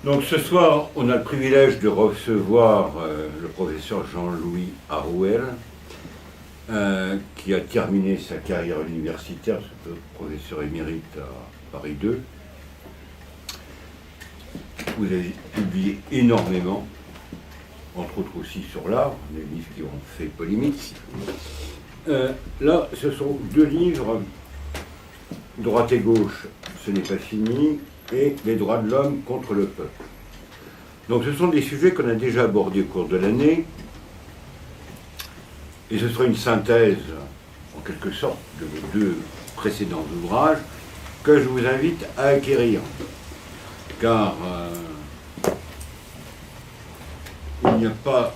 Donc ce soir, on a le privilège de recevoir le professeur Jean-Louis Harouel, qui a terminé sa carrière universitaire, c'est professeur émérite à Paris 2. Vous avez publié énormément, entre autres aussi sur l'art, des livres qui ont fait polémique. Là, ce sont deux livres, Droite et gauche, ce n'est pas fini, et Les droits de l'homme contre le peuple. Donc ce sont des sujets qu'on a déjà abordés au cours de l'année, et ce sera une synthèse, en quelque sorte, de vos deux précédents ouvrages, que je vous invite à acquérir. Car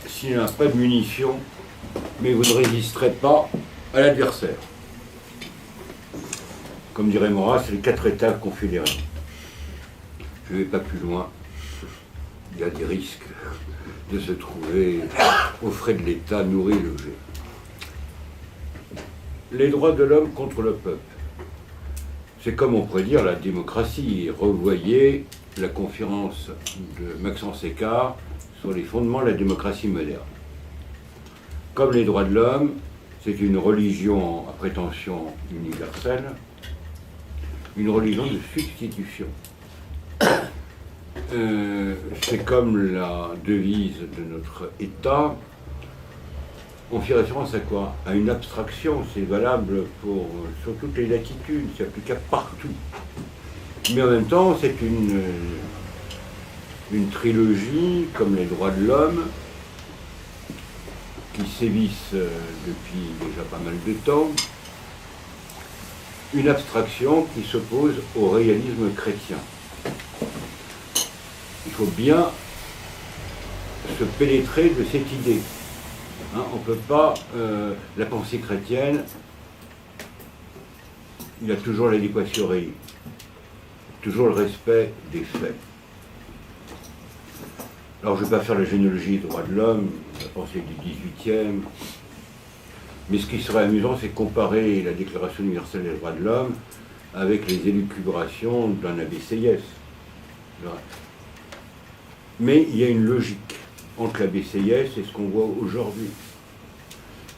s'il n'y a pas de munitions, mais vous ne résisterez pas à l'adversaire. Comme dirait Maurras, c'est les 4 États confédérés. Je ne vais pas plus loin. Il y a des risques de se trouver aux frais de l'État, nourri et logé. Les droits de l'homme contre le peuple. C'est comme on pourrait dire la démocratie. Revoyez la conférence de Maxence Écart sur les fondements de la démocratie moderne. Comme les droits de l'homme, c'est une religion à prétention universelle, une religion de substitution. C'est comme la devise de notre État. On fait référence à quoi? À une abstraction, c'est valable sur toutes les latitudes, c'est applicable partout. Mais en même temps, c'est une trilogie, comme les droits de l'homme, qui sévissent depuis déjà pas mal de temps, une abstraction qui s'oppose au réalisme chrétien. Il faut bien se pénétrer de cette idée. Hein, on ne peut pas... la pensée chrétienne, il y a toujours l'adéquation réelle, toujours le respect des faits. Alors je ne vais pas faire la généalogie des droits de l'homme, la pensée du XVIIIe, mais ce qui serait amusant, c'est de comparer la Déclaration universelle des droits de l'homme avec les élucubrations d'un abbé Sieyès. Mais il y a une logique entre l'abbé Sieyès et ce qu'on voit aujourd'hui.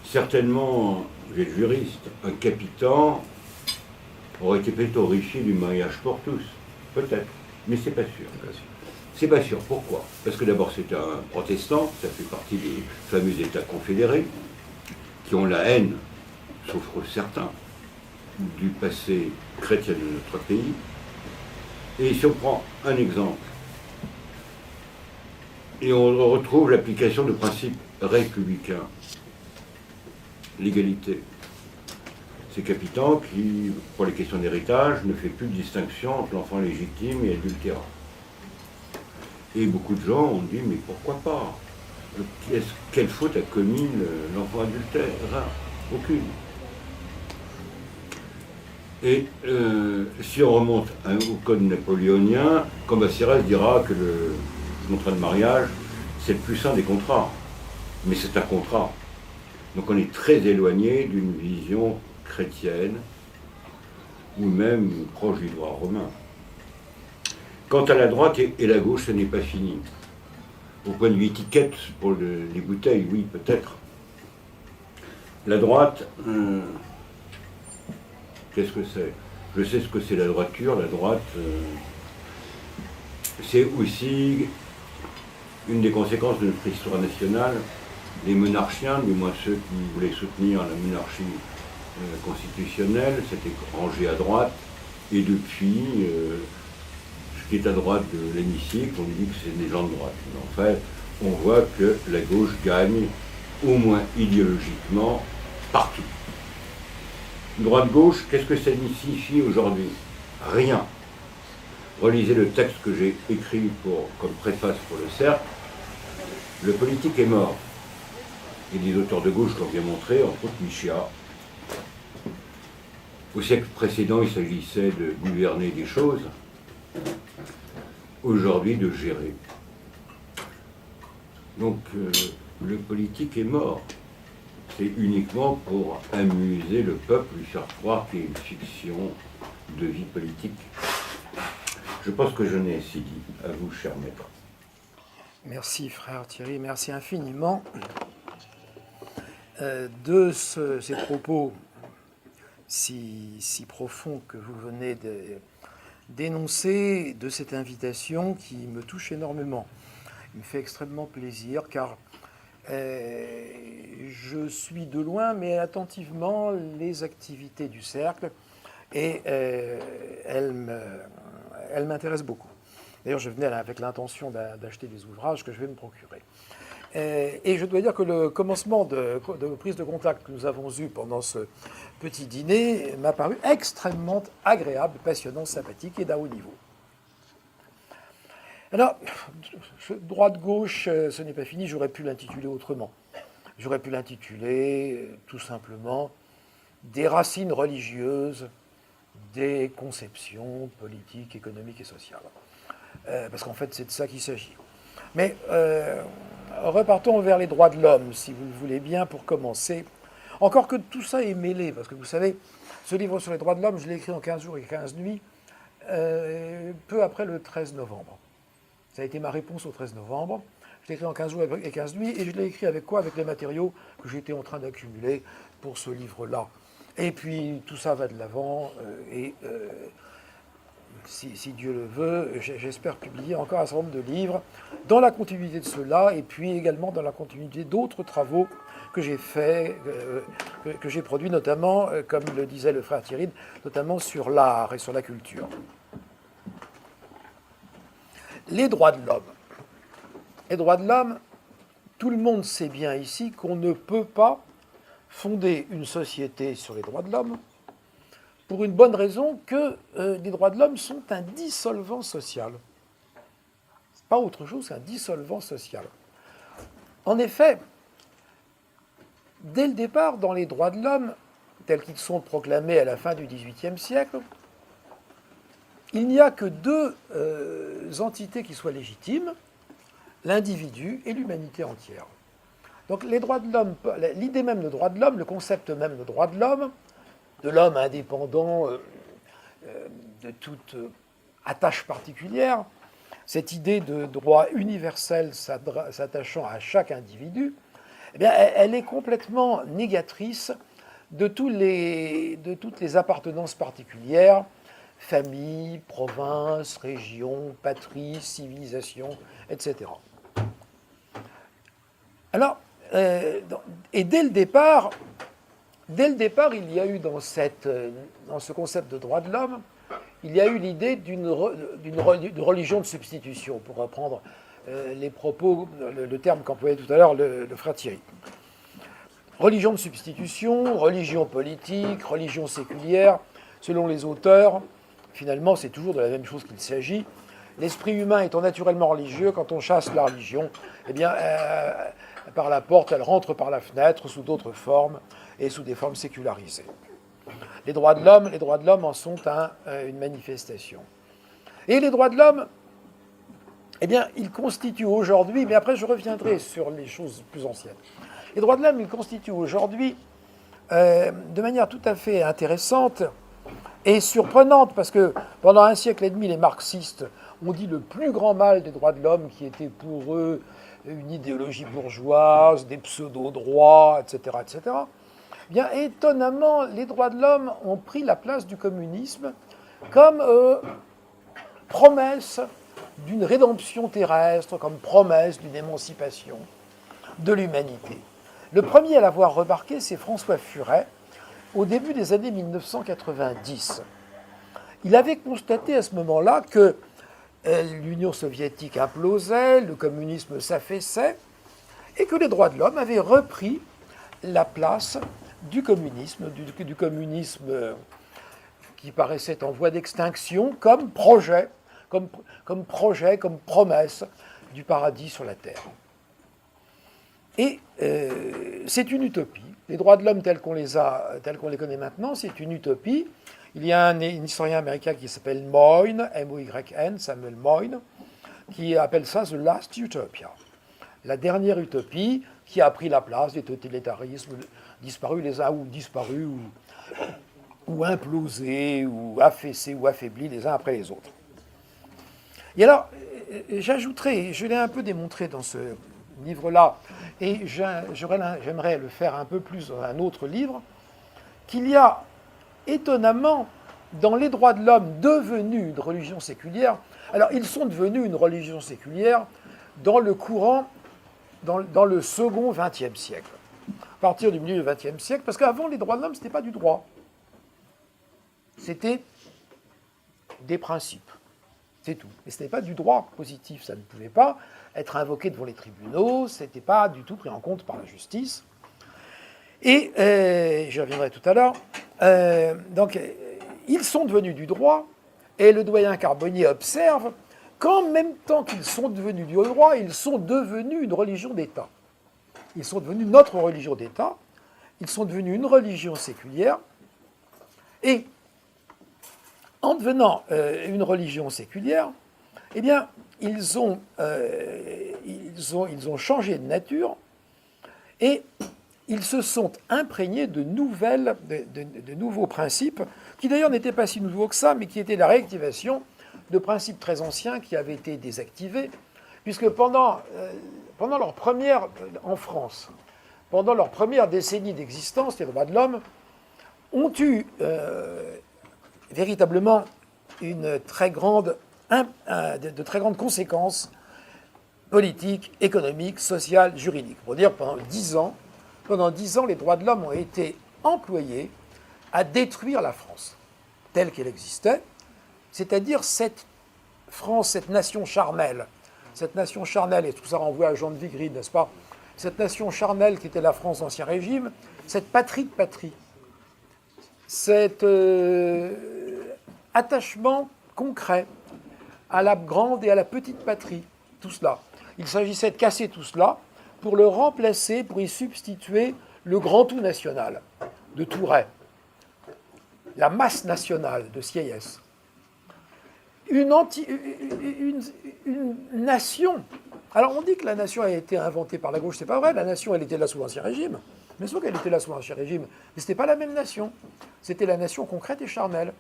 Certainement, vous êtes juriste, un capitan aurait été peut-être enrichi du mariage pour tous, peut-être, mais c'est pas sûr. C'est pas sûr. Pourquoi? Parce que d'abord c'est un protestant, ça fait partie des fameux États confédérés, qui ont la haine, sauf certains, du passé chrétien de notre pays. Et si on prend un exemple, et on retrouve l'application de principes républicains, l'égalité. Ces capitans qui, pour les questions d'héritage, ne fait plus de distinction entre l'enfant légitime et adultérat. Et beaucoup de gens ont dit, mais pourquoi pas? Quelle faute a commis l'enfant adultère? Aucune. Et si on remonte au code napoléonien, Cambacérès dira que le contrat de mariage, c'est le plus sain des contrats. Mais c'est un contrat. Donc on est très éloigné d'une vision chrétienne, ou même proche du droit romain. Quant à la droite et la gauche, ce n'est pas fini. Au point de vue étiquette, pour les bouteilles, oui, peut-être. La droite, qu'est-ce que c'est? Je sais ce que c'est la droiture. La droite, c'est aussi une des conséquences de notre histoire nationale. Les monarchiens, du moins ceux qui voulaient soutenir la monarchie constitutionnelle, s'étaient rangés à droite. Et depuis... ce qui est à droite de l'hémicycle, on dit que c'est des gens de droite. Mais en fait, on voit que la gauche gagne, au moins idéologiquement, partout. Droite-gauche, qu'est-ce que ça signifie aujourd'hui? Rien. Relisez le texte que j'ai écrit comme préface pour le Cercle. Le politique est mort. Et des auteurs de gauche l'ont bien montré, entre autres Michéa. Au siècle précédent, il s'agissait de gouverner des choses. Aujourd'hui, de gérer. Donc, le politique est mort. C'est uniquement pour amuser le peuple, lui faire croire qu'il y a une fiction de vie politique. Je pense que je n'ai ainsi dit. À vous, cher maître. Merci, frère Thierry, merci infiniment de ces propos si profonds que vous venez d'énoncer, de cette invitation qui me touche énormément. Il me fait extrêmement plaisir car je suis de loin mais attentivement les activités du cercle et elles m'intéressent beaucoup. D'ailleurs, je venais avec l'intention d'acheter des ouvrages que je vais me procurer. Et je dois dire que le commencement de prise de contact que nous avons eu pendant ce petit dîner m'a paru extrêmement agréable, passionnant, sympathique et d'un haut niveau. Alors, droite-gauche, ce n'est pas fini, j'aurais pu l'intituler autrement. J'aurais pu l'intituler tout simplement des racines religieuses des conceptions politiques, économiques et sociales. Parce qu'en fait, c'est de ça qu'il s'agit. Mais repartons vers les droits de l'homme, si vous le voulez bien, pour commencer. Encore que tout ça est mêlé, parce que vous savez, ce livre sur les droits de l'homme, je l'ai écrit en 15 jours et 15 nuits, peu après le 13 novembre. Ça a été ma réponse au 13 novembre. Je l'ai écrit en 15 jours et 15 nuits, et je l'ai écrit avec quoi? Avec les matériaux que j'étais en train d'accumuler pour ce livre-là. Et puis tout ça va de l'avant, si Dieu le veut, j'espère publier encore un certain nombre de livres dans la continuité de cela, et puis également dans la continuité d'autres travaux que j'ai faits, que j'ai produits, notamment, comme le disait le frère Thierry, notamment sur l'art et sur la culture. Les droits de l'homme. Les droits de l'homme, tout le monde sait bien ici qu'on ne peut pas fonder une société sur les droits de l'homme pour une bonne raison que les droits de l'homme sont un dissolvant social. Ce n'est pas autre chose qu'un dissolvant social. En effet, dès le départ, dans les droits de l'homme, tels qu'ils sont proclamés à la fin du XVIIIe siècle, il n'y a que deux entités qui soient légitimes, l'individu et l'humanité entière. Donc les droits de l'homme, l'idée même de droit de l'homme, le concept même de droit de l'homme indépendant de toute attache particulière, cette idée de droit universel s'attachant à chaque individu, eh bien, elle est complètement négatrice de toutes les appartenances particulières, famille, province, région, patrie, civilisation, etc. Alors, et dès le départ, il y a eu dans ce concept de droit de l'homme, il y a eu l'idée d'une religion de substitution, pour reprendre les propos, le terme qu'employait tout à l'heure le frère Thierry. Religion de substitution, religion politique, religion séculière, selon les auteurs, finalement c'est toujours de la même chose qu'il s'agit. L'esprit humain étant naturellement religieux, quand on chasse la religion, eh bien, par la porte, elle rentre par la fenêtre sous d'autres formes et sous des formes sécularisées. Les droits de l'homme en sont une manifestation. Et les droits de l'homme, eh bien, ils constituent aujourd'hui, mais après je reviendrai sur les choses plus anciennes. Les droits de l'homme, ils constituent aujourd'hui, de manière tout à fait intéressante et surprenante, parce que pendant un siècle et demi, les marxistes ont dit le plus grand mal des droits de l'homme, qui était pour eux une idéologie bourgeoise, des pseudo-droits, etc., etc. Bien, étonnamment, les droits de l'homme ont pris la place du communisme comme promesse d'une rédemption terrestre, comme promesse d'une émancipation de l'humanité. Le premier à l'avoir remarqué, c'est François Furet, au début des années 1990. Il avait constaté à ce moment-là que l'Union soviétique implosait, le communisme s'affaissait, et que les droits de l'homme avaient repris la place du communisme, du communisme qui paraissait en voie d'extinction, comme projet, comme promesse du paradis sur la terre. Et c'est une utopie. Les droits de l'homme tels qu'on les connaît maintenant, c'est une utopie. Il y a un historien américain qui s'appelle Moyne, M-O-Y-N, Samuel Moyne, qui appelle ça The Last Utopia. La dernière utopie qui a pris la place des totalitarismes disparus les uns, ou implosés, ou affaissés, ou affaiblis les uns après les autres. Et alors, j'ajouterai, je l'ai un peu démontré dans ce livre-là, et j'aimerais le faire un peu plus dans un autre livre, qu'il y a étonnamment, dans les droits de l'homme devenus une religion séculière, alors ils sont devenus une religion séculière dans le courant, dans le second XXe siècle, à partir du milieu du XXe siècle, parce qu'avant les droits de l'homme, ce n'était pas du droit, c'était des principes, c'est tout. Mais ce n'était pas du droit positif, ça ne pouvait pas être invoqué devant les tribunaux, ce n'était pas du tout pris en compte par la justice. Et j'y reviendrai tout à l'heure. Donc, ils sont devenus du droit, et le doyen Carbonnier observe qu'en même temps qu'ils sont devenus du droit, ils sont devenus une religion d'État. Ils sont devenus notre religion d'État, ils sont devenus une religion séculière, et en devenant une religion séculière, eh bien, ils ont changé de nature, et ils se sont imprégnés de nouveaux principes, qui d'ailleurs n'étaient pas si nouveaux que ça, mais qui étaient la réactivation de principes très anciens qui avaient été désactivés, puisque pendant leur première, en France, pendant leur première décennie d'existence, les droits de l'homme ont eu véritablement de très grandes conséquences politiques, économiques, sociales, juridiques. Pour dire, pendant 10 ans, les droits de l'homme ont été employés à détruire la France telle qu'elle existait, c'est-à-dire cette France, cette nation charnelle, et tout ça renvoie à Jean de Vigrid, n'est-ce pas? Cette nation charnelle qui était la France d'Ancien Régime, cette patrie de patrie, cet attachement concret à la grande et à la petite patrie, tout cela. Il s'agissait de casser tout cela pour le remplacer, pour y substituer le grand tout national de Touret, la masse nationale de Sieyès. Une nation. Alors on dit que la nation a été inventée par la gauche, c'est pas vrai, la nation elle était là sous l'Ancien Régime. Bien sûr qu'elle était là sous l'Ancien Régime, mais ce n'était pas la même nation. C'était la nation concrète et charnelle.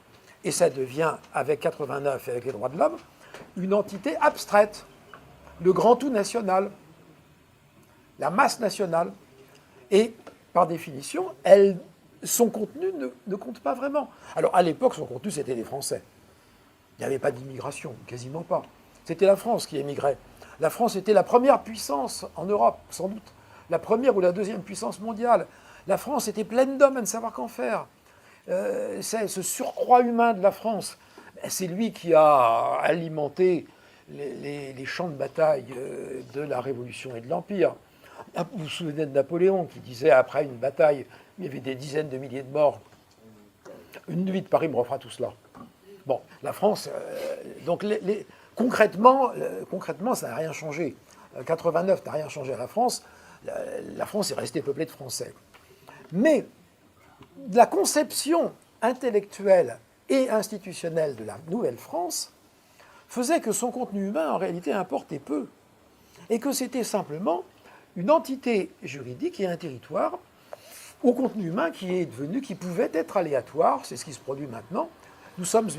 Et ça devient, avec 89 et avec les droits de l'homme, une entité abstraite, le grand tout national, la masse nationale. Et par définition, son contenu ne compte pas vraiment. Alors à l'époque, son contenu, c'était les Français. Il n'y avait pas d'immigration, quasiment pas. C'était la France qui émigrait. La France était la première puissance en Europe, sans doute. La première ou la deuxième puissance mondiale. La France était pleine d'hommes à ne savoir qu'en faire. Ce surcroît humain de la France, c'est lui qui a alimenté les champs de bataille de la Révolution et de l'Empire. Vous vous souvenez de Napoléon qui disait, après une bataille, il y avait des dizaines de milliers de morts. Une nuit de Paris me refera tout cela. Bon, la France, donc concrètement, ça n'a rien changé. 89 n'a rien changé à la France. La France est restée peuplée de Français. Mais la conception intellectuelle et institutionnelle de la Nouvelle-France faisait que son contenu humain, en réalité, importait peu. Et que c'était simplement une entité juridique et un territoire au contenu humain qui pouvait être aléatoire. C'est ce qui se produit maintenant. Nous sommes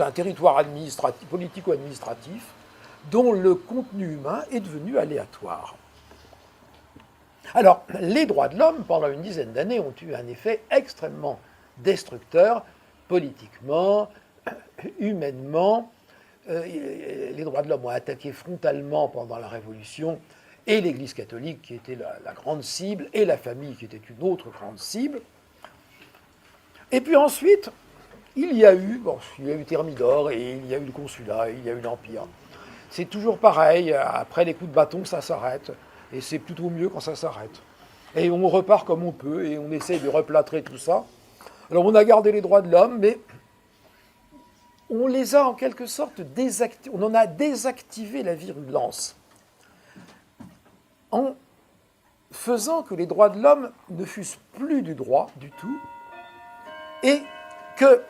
un territoire politico-administratif dont le contenu humain est devenu aléatoire. Alors, les droits de l'homme, pendant une dizaine d'années, ont eu un effet extrêmement destructeur, politiquement, humainement. Les droits de l'homme ont attaqué frontalement pendant la Révolution, et l'Église catholique, qui était la grande cible, et la famille, qui était une autre grande cible. Et puis ensuite, il y a eu Thermidor, et il y a eu le consulat, et il y a eu l'Empire. C'est toujours pareil, après les coups de bâton, ça s'arrête. Et c'est plutôt mieux quand ça s'arrête. Et on repart comme on peut, et on essaye de replâtrer tout ça. Alors on a gardé les droits de l'homme, mais on les a en quelque sorte désactivés. On en a désactivé la virulence en faisant que les droits de l'homme ne fussent plus du droit du tout, et que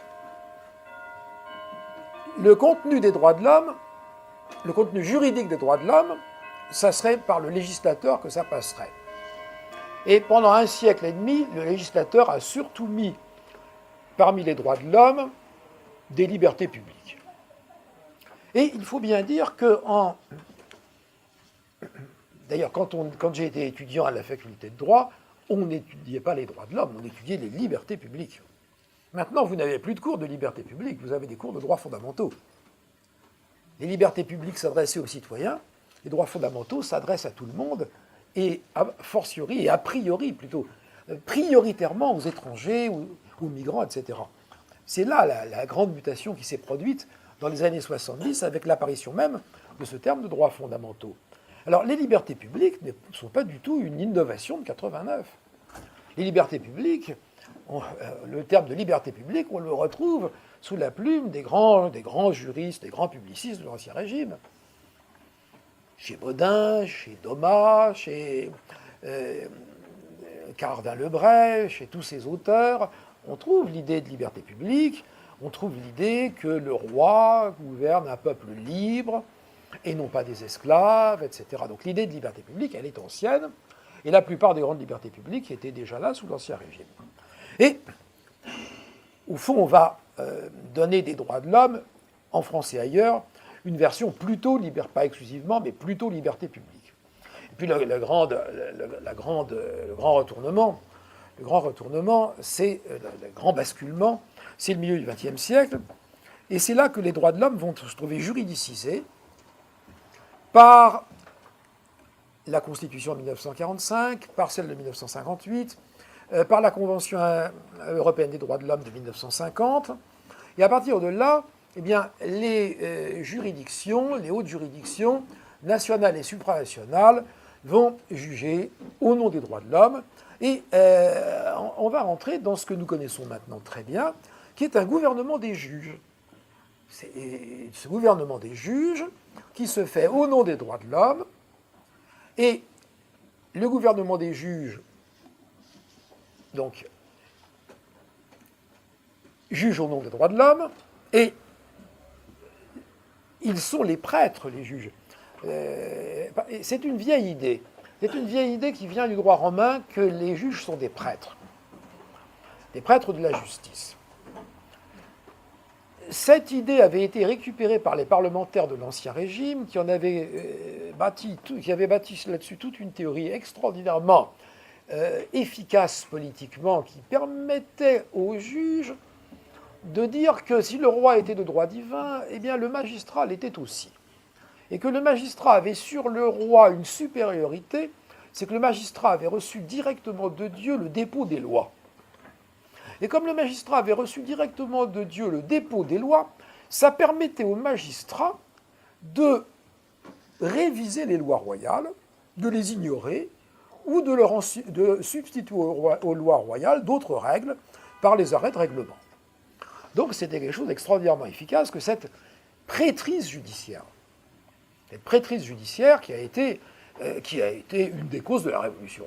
le contenu des droits de l'homme, le contenu juridique des droits de l'homme, ça serait par le législateur que ça passerait. Et pendant un siècle et demi, le législateur a surtout mis parmi les droits de l'homme des libertés publiques. Et il faut bien dire que d'ailleurs, quand j'ai été étudiant à la faculté de droit, on n'étudiait pas les droits de l'homme, on étudiait les libertés publiques. Maintenant, vous n'avez plus de cours de liberté publique, vous avez des cours de droits fondamentaux. Les libertés publiques s'adressaient aux citoyens, les droits fondamentaux s'adressent à tout le monde, et a fortiori, et a priori plutôt, prioritairement aux étrangers, aux migrants, etc. C'est là la grande mutation qui s'est produite dans les années 70 avec l'apparition même de ce terme de droits fondamentaux. Alors, les libertés publiques ne sont pas du tout une innovation de 89. Les libertés publiques, le terme de liberté publique, on le retrouve sous la plume des grands juristes, des grands publicistes de l'Ancien Régime. Chez Bodin, chez Domas, chez Cardin-Lebray, chez tous ces auteurs, on trouve l'idée de liberté publique, on trouve l'idée que le roi gouverne un peuple libre, et non pas des esclaves, etc. Donc l'idée de liberté publique, elle est ancienne, et la plupart des grandes libertés publiques étaient déjà là sous l'Ancien Régime. Et, au fond, on va donner des droits de l'homme, en France et ailleurs, une version plutôt, pas exclusivement, mais plutôt liberté publique. Et puis le grand retournement, c'est le grand basculement, c'est le milieu du XXe siècle, et c'est là que les droits de l'homme vont se trouver juridicisés par la Constitution de 1945, par celle de 1958, par la Convention européenne des droits de l'homme de 1950. Et à partir de là, eh bien, les juridictions, les hautes juridictions nationales et supranationales vont juger au nom des droits de l'homme. Et on va rentrer dans ce que nous connaissons maintenant très bien, qui est un gouvernement des juges. C'est ce gouvernement des juges qui se fait au nom des droits de l'homme, et le gouvernement des juges, donc, juge au nom des droits de l'homme, et ils sont les prêtres, les juges. C'est une vieille idée. C'est une vieille idée qui vient du droit romain que les juges sont des prêtres de la justice. Cette idée avait été récupérée par les parlementaires de l'Ancien Régime qui avaient bâti là-dessus toute une théorie extraordinairement efficace politiquement qui permettait aux juges de dire que si le roi était de droit divin, eh bien le magistrat l'était aussi. Et que le magistrat avait sur le roi une supériorité, c'est que le magistrat avait reçu directement de Dieu le dépôt des lois. Et comme le magistrat avait reçu directement de Dieu le dépôt des lois, ça permettait au magistrat de réviser les lois royales, de les ignorer, ou de substituer aux lois royales d'autres règles par les arrêts de règlement. Donc c'était quelque chose d'extraordinairement efficace que cette prêtrise judiciaire. Cette prêtrise judiciaire qui a été une des causes de la Révolution.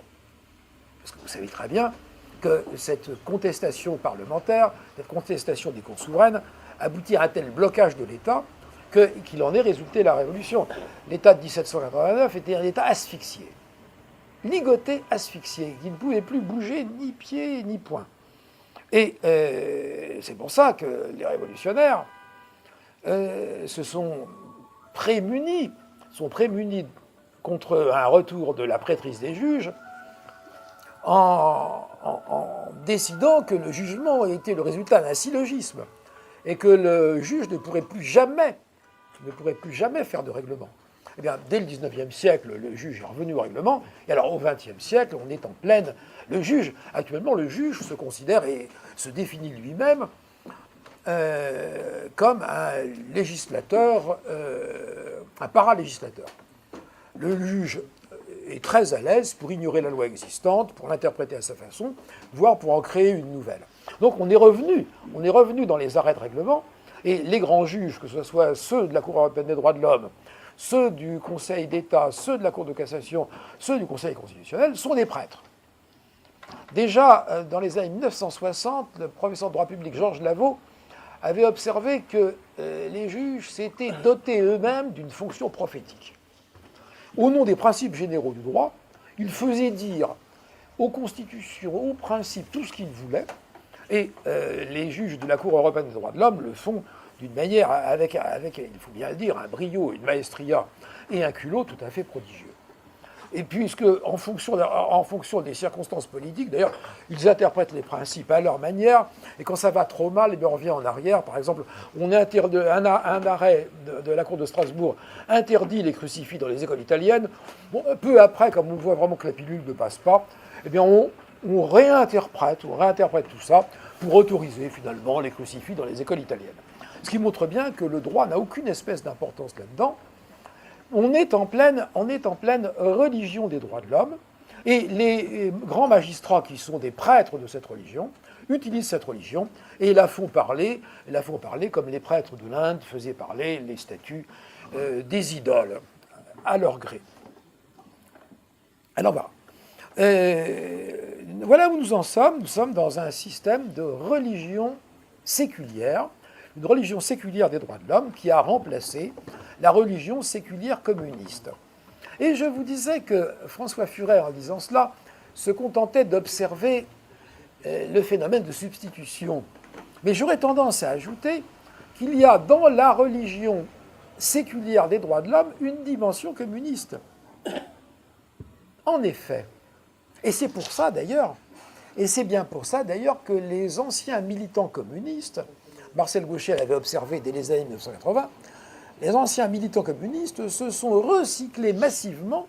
Parce que vous savez très bien que cette contestation parlementaire, cette contestation des cours souveraines, aboutit à un tel blocage de l'État qu'il en est résulté la Révolution. L'État de 1789 était un État asphyxié, ligoté, asphyxié, qui ne pouvait plus bouger ni pied ni poing. Et c'est pour ça que les révolutionnaires se sont prémunis contre un retour de la prêtrise des juges en décidant que le jugement était le résultat d'un syllogisme et que le juge ne pourrait plus jamais faire de règlement. Eh bien, dès le XIXe siècle, le juge est revenu au règlement, et alors au XXe siècle, on est en pleine... Actuellement, le juge se considère et se définit lui-même comme un législateur, un paralégislateur. Le juge est très à l'aise pour ignorer la loi existante, pour l'interpréter à sa façon, voire pour en créer une nouvelle. Donc on est revenu dans les arrêts de règlement, et les grands juges, que ce soit ceux de la Cour européenne des droits de l'homme, ceux du Conseil d'État, ceux de la Cour de cassation, ceux du Conseil constitutionnel, sont des prêtres. Déjà, dans les années 1960, le professeur de droit public Georges Lavaux avait observé que les juges s'étaient dotés eux-mêmes d'une fonction prophétique. Au nom des principes généraux du droit, ils faisaient dire aux constitutions, aux principes, tout ce qu'ils voulaient, et les juges de la Cour européenne des droits de l'homme le font d'une manière, avec, il faut bien le dire, un brio, une maestria et un culot tout à fait prodigieux. Et puisque, en fonction des circonstances politiques, d'ailleurs, ils interprètent les principes à leur manière, et quand ça va trop mal, eh bien, on revient en arrière. Par exemple, un arrêt de la Cour de Strasbourg interdit les crucifix dans les écoles italiennes. Bon, peu après, comme on voit vraiment que la pilule ne passe pas, eh bien, on réinterprète tout ça pour autoriser finalement les crucifix dans les écoles italiennes. Ce qui montre bien que le droit n'a aucune espèce d'importance là-dedans. On est en pleine religion des droits de l'homme, et les grands magistrats qui sont des prêtres de cette religion utilisent cette religion et la font parler comme les prêtres de l'Inde faisaient parler les statues des idoles à leur gré. Alors voilà où nous en sommes. Nous sommes dans un système de religion séculière, une religion séculière des droits de l'homme qui a remplacé la religion séculière communiste. Et je vous disais que François Furet, en disant cela, se contentait d'observer le phénomène de substitution. Mais j'aurais tendance à ajouter qu'il y a dans la religion séculière des droits de l'homme une dimension communiste. En effet. Et c'est pour ça d'ailleurs, et c'est bien pour ça d'ailleurs que les anciens militants communistes, Marcel Gauchet l'avait observé dès les années 1980, les anciens militants communistes se sont recyclés massivement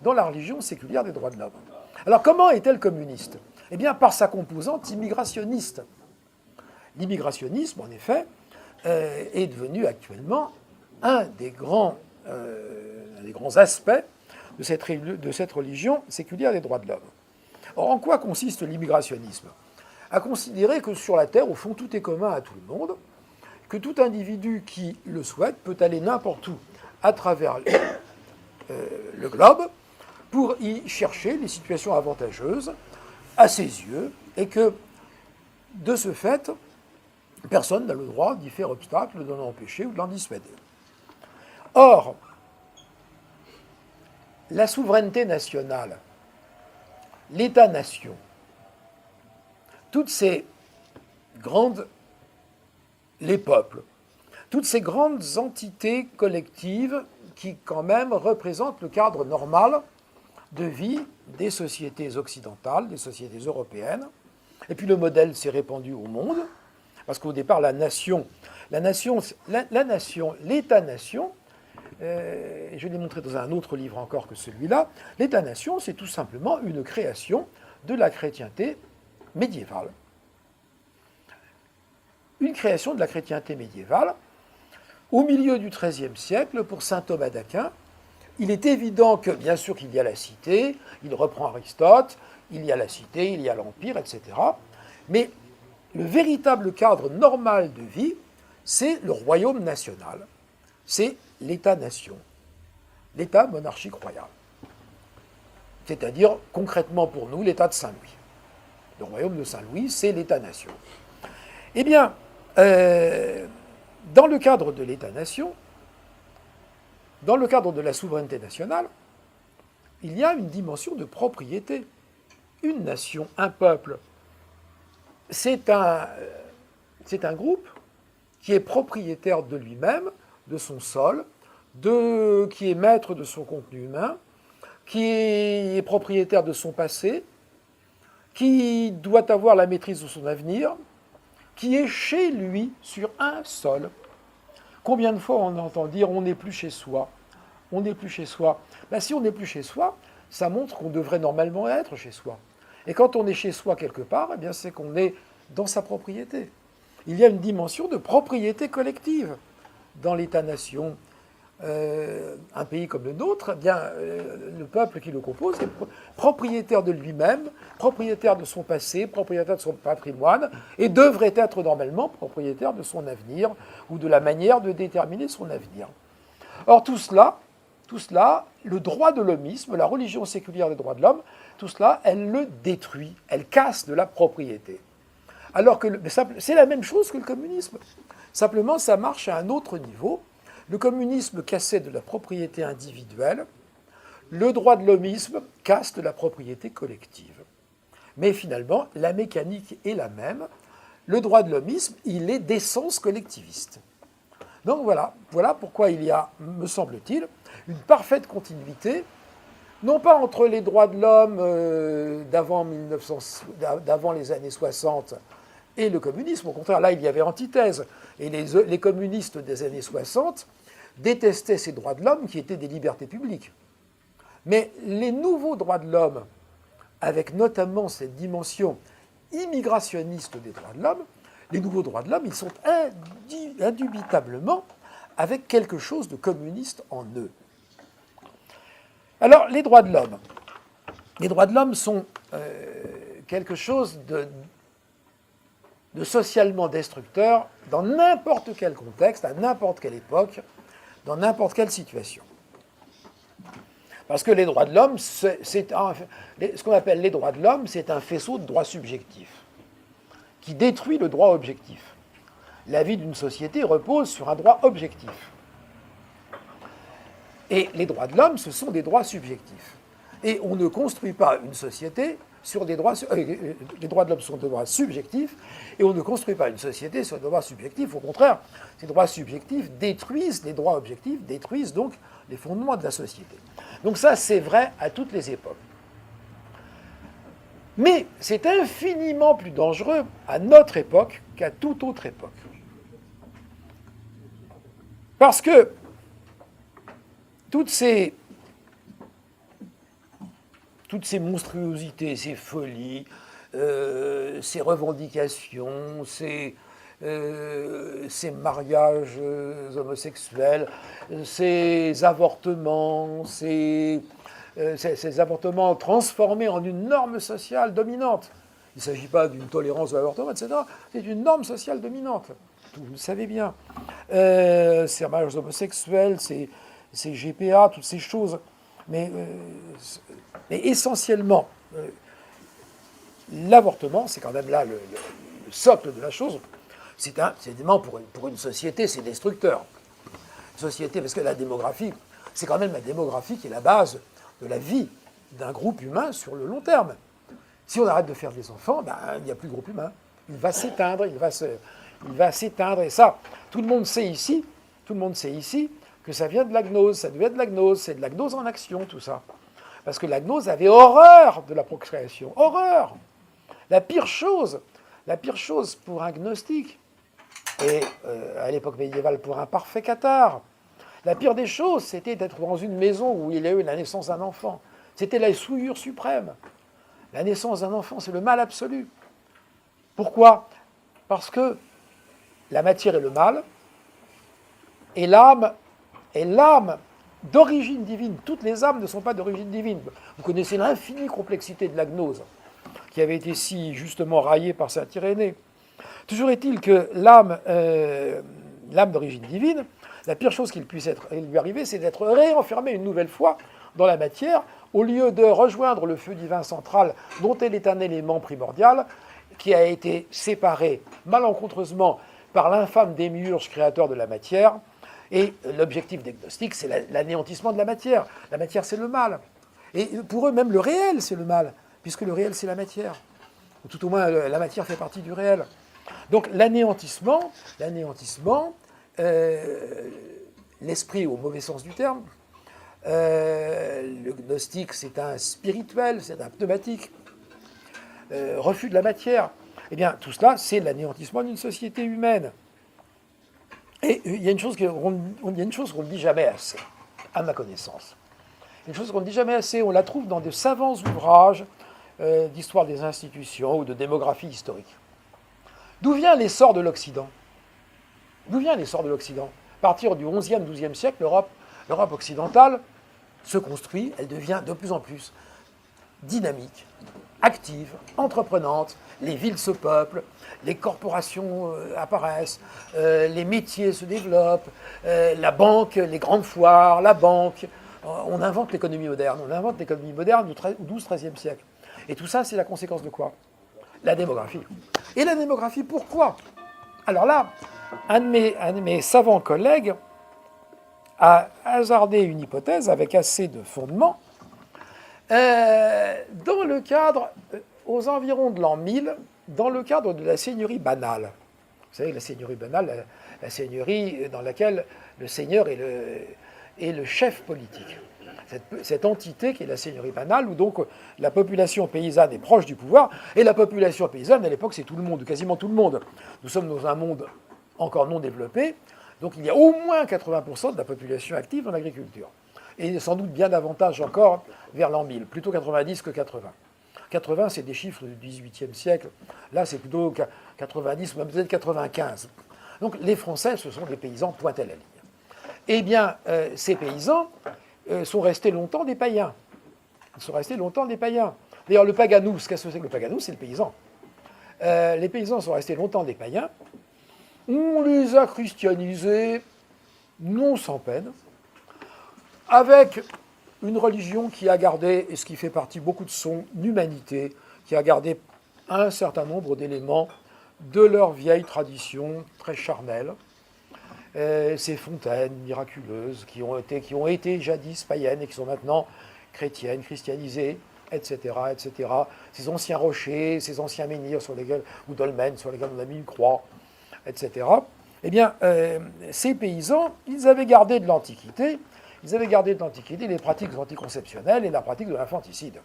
dans la religion séculière des droits de l'homme. Alors comment est-elle communiste ? Eh bien par sa composante immigrationniste. L'immigrationnisme, en effet, est devenu actuellement un des grands aspects de cette religion séculière des droits de l'homme. Or, en quoi consiste l'immigrationnisme ? À considérer que sur la Terre, au fond, tout est commun à tout le monde, que tout individu qui le souhaite peut aller n'importe où à travers le globe pour y chercher les situations avantageuses à ses yeux, et que, de ce fait, personne n'a le droit d'y faire obstacle, de l'en empêcher ou de l'en dissuader. Or, la souveraineté nationale, l'État-nation, toutes ces grandes, les peuples, toutes ces grandes entités collectives qui quand même représentent le cadre normal de vie des sociétés occidentales, des sociétés européennes, et puis le modèle s'est répandu au monde, parce qu'au départ l'État-nation, je l'ai montré dans un autre livre encore que celui-là, l'État-nation, c'est tout simplement une création de la chrétienté médiévale. Une création de la chrétienté médiévale. Au milieu du XIIIe siècle, pour saint Thomas d'Aquin, il est évident que, bien sûr, qu'il y a la cité, il reprend Aristote, il y a la cité, il y a l'empire, etc. Mais le véritable cadre normal de vie, c'est le royaume national. C'est l'État-nation, l'État monarchique royal. C'est-à-dire, concrètement pour nous, l'État de Saint-Louis. Le royaume de Saint-Louis, c'est l'État-nation. Eh bien, dans le cadre de l'État-nation, dans le cadre de la souveraineté nationale, il y a une dimension de propriété. Une nation, un peuple, c'est un groupe qui est propriétaire de lui-même, de son sol, qui est maître de son contenu humain, qui est propriétaire de son passé, qui doit avoir la maîtrise de son avenir, qui est chez lui sur un sol. Combien de fois on entend dire « on n'est plus chez soi ». On n'est plus chez soi. Ben, si on n'est plus chez soi, ça montre qu'on devrait normalement être chez soi. Et quand on est chez soi quelque part, eh bien, c'est qu'on est dans sa propriété. Il y a une dimension de propriété collective dans l'État-nation. Un pays comme le nôtre, eh bien, le peuple qui le compose est propriétaire de lui-même, propriétaire de son passé, propriétaire de son patrimoine, et devrait être normalement propriétaire de son avenir ou de la manière de déterminer son avenir. Or, tout cela, le droit de l'homisme, la religion séculière des droits de l'homme, tout cela, elle le détruit, elle casse de la propriété. Alors que c'est la même chose que le communisme. Simplement, ça marche à un autre niveau. Le communisme cassait de la propriété individuelle, le droit de l'homisme casse de la propriété collective. Mais finalement, la mécanique est la même. Le droit de l'homisme, il est d'essence collectiviste. Donc voilà pourquoi il y a, me semble-t-il, une parfaite continuité, non pas entre les droits de l'homme d'avant les années 60 et le communisme. Au contraire, là, il y avait antithèse. Et les communistes des années 60 détestaient ces droits de l'homme qui étaient des libertés publiques. Mais les nouveaux droits de l'homme, avec notamment cette dimension immigrationniste des droits de l'homme, les nouveaux droits de l'homme, ils sont indubitablement avec quelque chose de communiste en eux. Alors, les droits de l'homme sont quelque chose de socialement destructeur dans n'importe quel contexte, à n'importe quelle époque, dans n'importe quelle situation. Parce que les droits de l'homme, ce qu'on appelle les droits de l'homme, c'est un faisceau de droits subjectifs qui détruit le droit objectif. La vie d'une société repose sur un droit objectif. Et les droits de l'homme, ce sont des droits subjectifs. Et on ne construit pas une société sur des droits... les droits de l'homme sont des droits subjectifs, et on ne construit pas une société sur des droits subjectifs. Au contraire, ces droits subjectifs détruisent les droits objectifs, détruisent donc les fondements de la société. Donc ça, c'est vrai à toutes les époques. Mais c'est infiniment plus dangereux à notre époque qu'à toute autre époque. Parce que toutes ces monstruosités, ces folies, ces revendications, ces mariages homosexuels, ces avortements, ces avortements transformés en une norme sociale dominante. Il ne s'agit pas d'une tolérance de l'avortement, etc. C'est une norme sociale dominante. Vous le savez bien. Ces mariages homosexuels, ces GPA, toutes ces choses. Mais essentiellement, l'avortement, c'est quand même là le socle de la chose. C'est évidemment pour une société, c'est destructeur. Une société, parce que la démographie, c'est quand même la démographie qui est la base de la vie d'un groupe humain sur le long terme. Si on arrête de faire des enfants, il n'y a plus de groupe humain. Il va s'éteindre, il va s'éteindre. Et ça, tout le monde sait ici que ça vient de la gnose, ça devient de la gnose, c'est de la gnose en action, tout ça. Parce que la gnose avait horreur de la procréation, horreur. La pire chose pour un gnostique, et à l'époque médiévale pour un parfait cathare, la pire des choses, c'était d'être dans une maison où il y a eu la naissance d'un enfant. C'était la souillure suprême. La naissance d'un enfant, c'est le mal absolu. Pourquoi ? Parce que la matière est le mal, et l'âme est l'âme d'origine divine. Toutes les âmes ne sont pas d'origine divine. Vous connaissez l'infinie complexité de la gnose, qui avait été si justement raillée par saint Irénée. Toujours est-il que l'âme d'origine divine, la pire chose qui puisse lui arriver, c'est d'être réenfermée une nouvelle fois dans la matière, au lieu de rejoindre le feu divin central, dont elle est un élément primordial, qui a été séparé malencontreusement par l'infâme démiurge créateur de la matière. Et l'objectif des gnostiques, c'est l'anéantissement de la matière. La matière, c'est le mal. Et pour eux, même le réel, c'est le mal, puisque le réel, c'est la matière. Ou tout au moins, la matière fait partie du réel. Donc l'anéantissement, l'esprit au mauvais sens du terme, le gnostique, c'est un spirituel, c'est un pneumatique, refus de la matière. Eh bien, tout cela, c'est l'anéantissement d'une société humaine. Et il y a une chose qu'on ne dit jamais assez, à ma connaissance. Une chose qu'on ne dit jamais assez, on la trouve dans de savants ouvrages d'histoire des institutions ou de démographie historique. D'où vient l'essor de l'Occident ? À partir du XIe, XIIe siècle, l'Europe occidentale se construit, elle devient de plus en plus dynamique, active, entreprenante, les villes se peuplent, les corporations apparaissent, les métiers se développent, la banque, les grandes foires, la banque. On invente l'économie moderne du XII-XIIIe siècle. Et tout ça, c'est la conséquence de quoi ? La démographie. Et la démographie, pourquoi ? Alors là, un de mes savants collègues a hasardé une hypothèse avec assez de fondement. Dans le cadre, aux environs de l'an 1000, dans le cadre de la seigneurie banale. savez, la seigneurie banale, la seigneurie dans laquelle le seigneur est le chef politique. Cette entité qui est la seigneurie banale, où donc la population paysanne est proche du pouvoir, et la population paysanne, à l'époque, c'est tout le monde, quasiment tout le monde. Nous sommes dans un monde encore non développé, donc il y a au moins 80% de la population active en agriculture. Et sans doute bien davantage encore vers l'an 1000, plutôt 90 que 80. 80, c'est des chiffres du XVIIIe siècle. Là, c'est plutôt 90, même peut-être 95. Donc les Français, ce sont des paysans point à la ligne. Eh bien, ces paysans sont restés longtemps des païens. Ils sont restés longtemps des païens. D'ailleurs, le paganus, qu'est-ce que c'est que le paganus? C'est le paysan. Les paysans sont restés longtemps des païens. On les a christianisés, non sans peine, avec une religion qui a gardé, et ce qui fait partie beaucoup de son humanité, qui a gardé un certain nombre d'éléments de leur vieille tradition très charnelle. Ces fontaines miraculeuses qui ont été jadis païennes et qui sont maintenant chrétiennes, christianisées, etc., etc. Ces anciens rochers, ces anciens menhirs ou dolmens sur lesquels on a mis une croix, etc. Eh bien, ces paysans, ils avaient gardé de l'Antiquité, les pratiques anticonceptionnelles et la pratique de l'infanticide.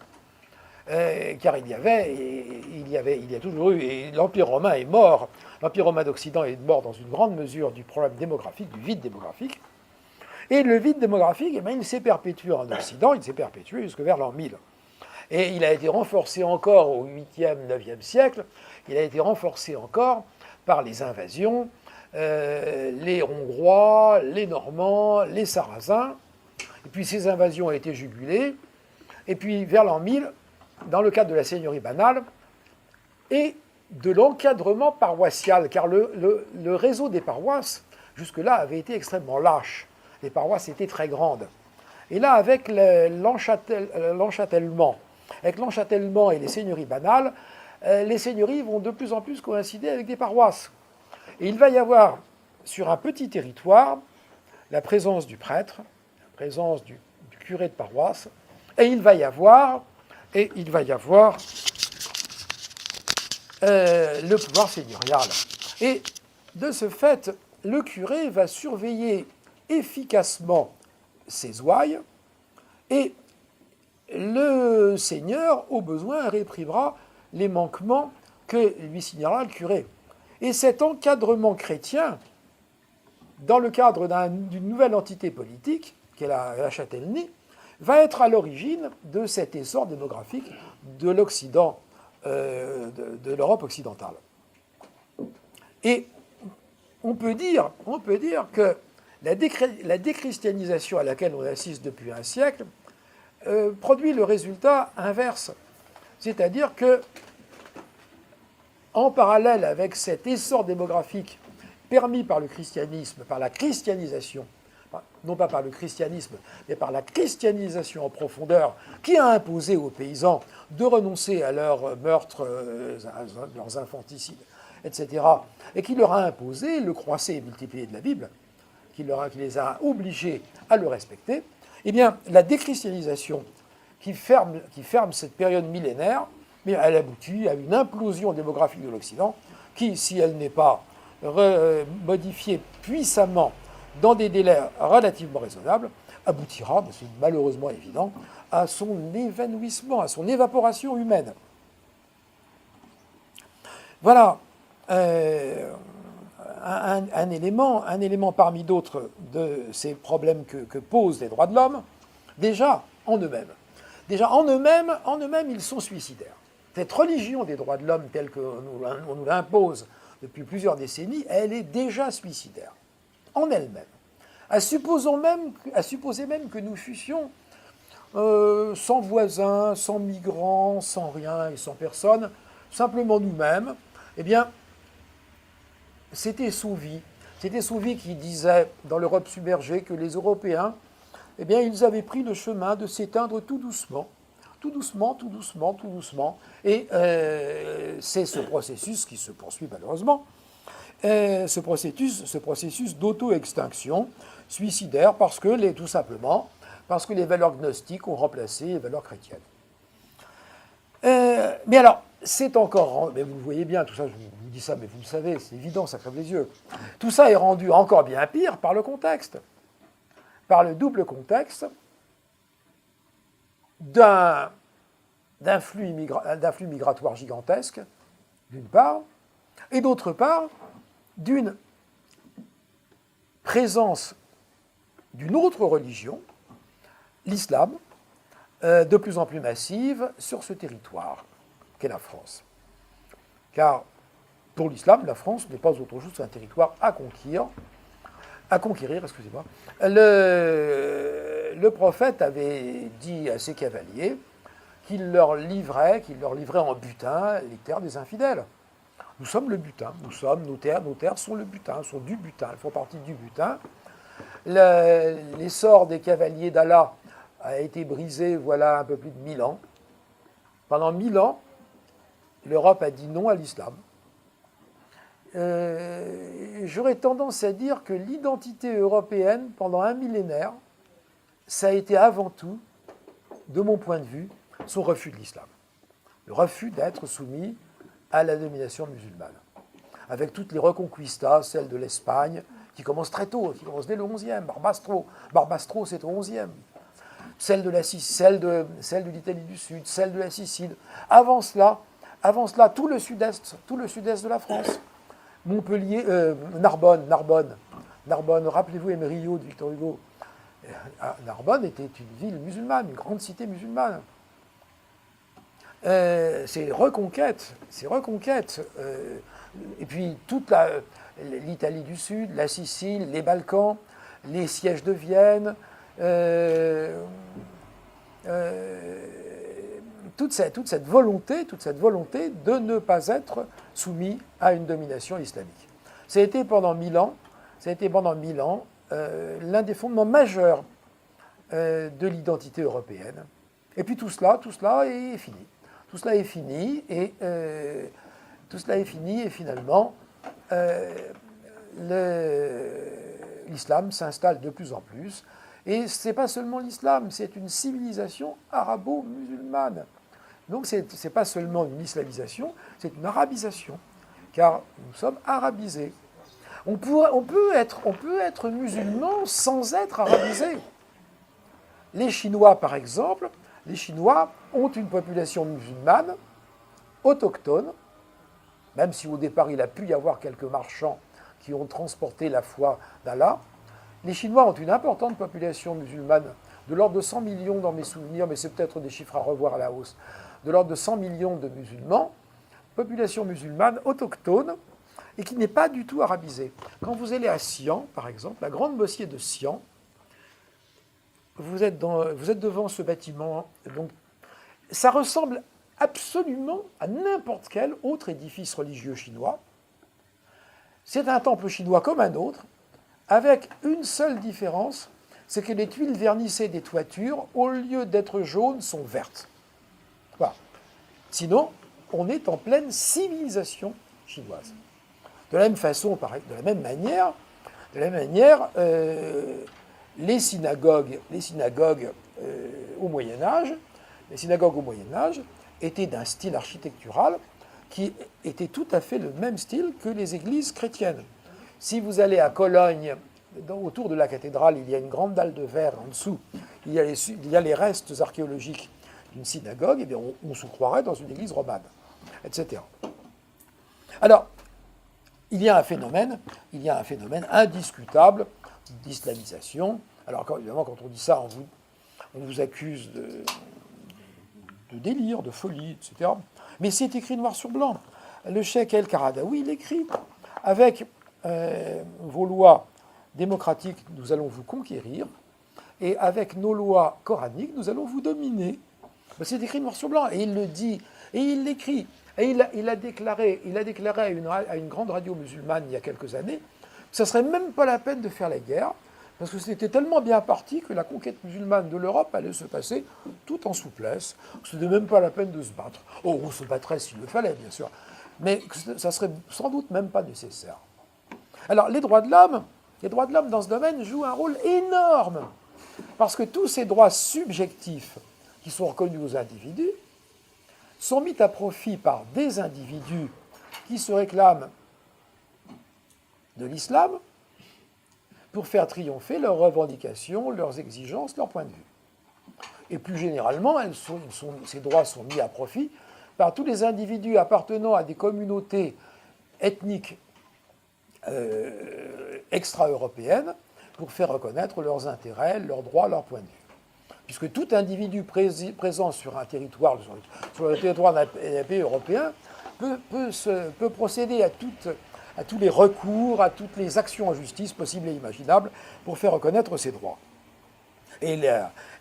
Car il y a toujours eu, et l'Empire romain est mort, l'Empire romain d'Occident est mort dans une grande mesure du problème démographique, du vide démographique, et le vide démographique, eh bien, il s'est perpétué en Occident, il s'est perpétué jusque vers l'an 1000. Et il a été renforcé encore au 8e, 9e siècle, il a été renforcé encore par les invasions, les Hongrois, les Normands, les Sarrasins, et puis ces invasions ont été jugulées, et puis vers l'an 1000, dans le cadre de la seigneurie banale, et de l'encadrement paroissial, car le réseau des paroisses, jusque-là, avait été extrêmement lâche. Les paroisses étaient très grandes. Et là, avec l'enchâtellement et les seigneuries banales, les seigneuries vont de plus en plus coïncider avec des paroisses. Et il va y avoir, sur un petit territoire, la présence du prêtre, la présence du curé de paroisse, et il va y avoir le pouvoir seigneurial. Et de ce fait, le curé va surveiller efficacement ses ouailles et le seigneur, au besoin, réprimera les manquements que lui signalera le curé. Et cet encadrement chrétien, dans le cadre d'une nouvelle entité politique, qui est la châtellenie, va être à l'origine de cet essor démographique de l'Occident, de l'Europe occidentale. Et on peut dire que la déchristianisation à laquelle on assiste depuis un siècle produit le résultat inverse. C'est-à-dire que, en parallèle avec cet essor démographique permis par le christianisme, par la christianisation, non pas par le christianisme, mais par la christianisation en profondeur, qui a imposé aux paysans de renoncer à leurs meurtres, leurs infanticides, etc., et qui leur a imposé le croisé et multiplié de la Bible, qui les a obligés à le respecter, eh bien, la déchristianisation qui ferme cette période millénaire, mais elle aboutit à une implosion démographique de l'Occident qui, si elle n'est pas modifiée puissamment dans des délais relativement raisonnables, aboutira, c'est malheureusement évident, à son évanouissement, à son évaporation humaine. Voilà un élément parmi d'autres de ces problèmes que posent les droits de l'homme, déjà en eux-mêmes. En eux-mêmes, ils sont suicidaires. Cette religion des droits de l'homme telle qu'on nous l'impose depuis plusieurs décennies, elle est déjà suicidaire, en elle-même. À supposer même que nous fussions sans voisins, sans migrants, sans rien et sans personne, simplement nous-mêmes, eh bien, c'était Souvi qui disait dans l'Europe submergée que les Européens, eh bien, ils avaient pris le chemin de s'éteindre tout doucement. Tout doucement. Et c'est ce processus qui se poursuit malheureusement, ce processus d'auto-extinction suicidaire tout simplement parce que les valeurs gnostiques ont remplacé les valeurs chrétiennes. Mais alors, c'est encore... Mais vous le voyez bien, tout ça, je vous dis ça, mais vous le savez, c'est évident, ça crève les yeux. Tout ça est rendu encore bien pire par le contexte. Par le double contexte d'un flux migratoire gigantesque, d'une part, et d'autre part, d'une présence d'une autre religion, l'islam, de plus en plus massive sur ce territoire qu'est la France. Car pour l'islam, la France n'est pas autre chose qu'un territoire à conquérir, excusez-moi. Le prophète avait dit à ses cavaliers qu'il leur livrait en butin les terres des infidèles. Nous sommes le butin, nos terres sont le butin, sont du butin, elles font partie du butin. L'essor des cavaliers d'Allah a été brisé voilà un peu plus de 1000 ans. Pendant 1000 ans, l'Europe a dit non à l'islam. J'aurais tendance à dire que l'identité européenne, pendant un millénaire, ça a été avant tout, de mon point de vue, son refus de l'islam. Le refus d'être soumis à la domination musulmane. Avec toutes les reconquistas, celle de l'Espagne, qui commence très tôt, qui commence dès le 11e, Barbastro c'est au 11e. Celle de l'Italie du Sud, celle de la Sicile. Avant cela, tout le sud-est de la France. Montpellier, Narbonne, rappelez-vous Emerillo de Victor Hugo. Narbonne était une ville musulmane, une grande cité musulmane. C'est reconquête. Et puis toute l'Italie du Sud, la Sicile, les Balkans, les sièges de Vienne, toute cette volonté de ne pas être soumis à une domination islamique. Ça a été pendant 1000 ans, l'un des fondements majeurs de l'identité européenne. Et puis tout cela est fini. Tout cela est fini et finalement l'islam s'installe de plus en plus. Et ce n'est pas seulement l'islam, c'est une civilisation arabo-musulmane. Donc ce n'est pas seulement une islamisation, c'est une arabisation, car nous sommes arabisés. On peut être musulman sans être arabisé. Les Chinois, par exemple, ont une population musulmane autochtone, même si au départ il a pu y avoir quelques marchands qui ont transporté la foi d'Allah. Les Chinois ont une importante population musulmane, de l'ordre de 100 millions dans mes souvenirs, mais c'est peut-être des chiffres à revoir à la hausse, de l'ordre de 100 millions de musulmans, population musulmane autochtone, et qui n'est pas du tout arabisée. Quand vous allez à Xi'an, par exemple, la grande mosquée de Xi'an, vous êtes devant ce bâtiment, donc ça ressemble absolument à n'importe quel autre édifice religieux chinois. C'est un temple chinois comme un autre, avec une seule différence, c'est que les tuiles vernissées des toitures, au lieu d'être jaunes, sont vertes. Voilà. Sinon, on est en pleine civilisation chinoise. De la même façon, de la même manière, les synagogues au Moyen Âge étaient d'un style architectural qui était tout à fait le même style que les églises chrétiennes. Si vous allez à Cologne, autour de la cathédrale, il y a une grande dalle de verre en dessous, il y a les restes archéologiques d'une synagogue, et bien on se croirait dans une église romane, etc. Alors, il y a un phénomène indiscutable d'islamisation. Alors, évidemment, quand on dit ça, on vous accuse de délire, de folie, etc. Mais c'est écrit noir sur blanc. Le cheikh El-Qaradawi l'écrit avec vos lois démocratiques, nous allons vous conquérir, et avec nos lois coraniques, nous allons vous dominer. C'est écrit noir sur blanc, et il le dit, et il l'écrit. Et il a déclaré à une grande radio musulmane il y a quelques années que ça ne serait même pas la peine de faire la guerre, parce que c'était tellement bien parti que la conquête musulmane de l'Europe allait se passer tout en souplesse, que ce n'était même pas la peine de se battre. Oh, on se battrait s'il le fallait, bien sûr, mais que ça serait sans doute même pas nécessaire. Alors, les droits de l'homme dans ce domaine jouent un rôle énorme, parce que tous ces droits subjectifs qui sont reconnus aux individus sont mis à profit par des individus qui se réclament de l'islam pour faire triompher leurs revendications, leurs exigences, leurs points de vue. Et plus généralement, ces droits sont mis à profit par tous les individus appartenant à des communautés ethniques extra-européennes pour faire reconnaître leurs intérêts, leurs droits, leurs points de vue. Puisque tout individu présent sur un territoire, sur le territoire d'un pays européen, peut procéder à tous les recours, à toutes les actions en justice possibles et imaginables pour faire reconnaître ses droits. Et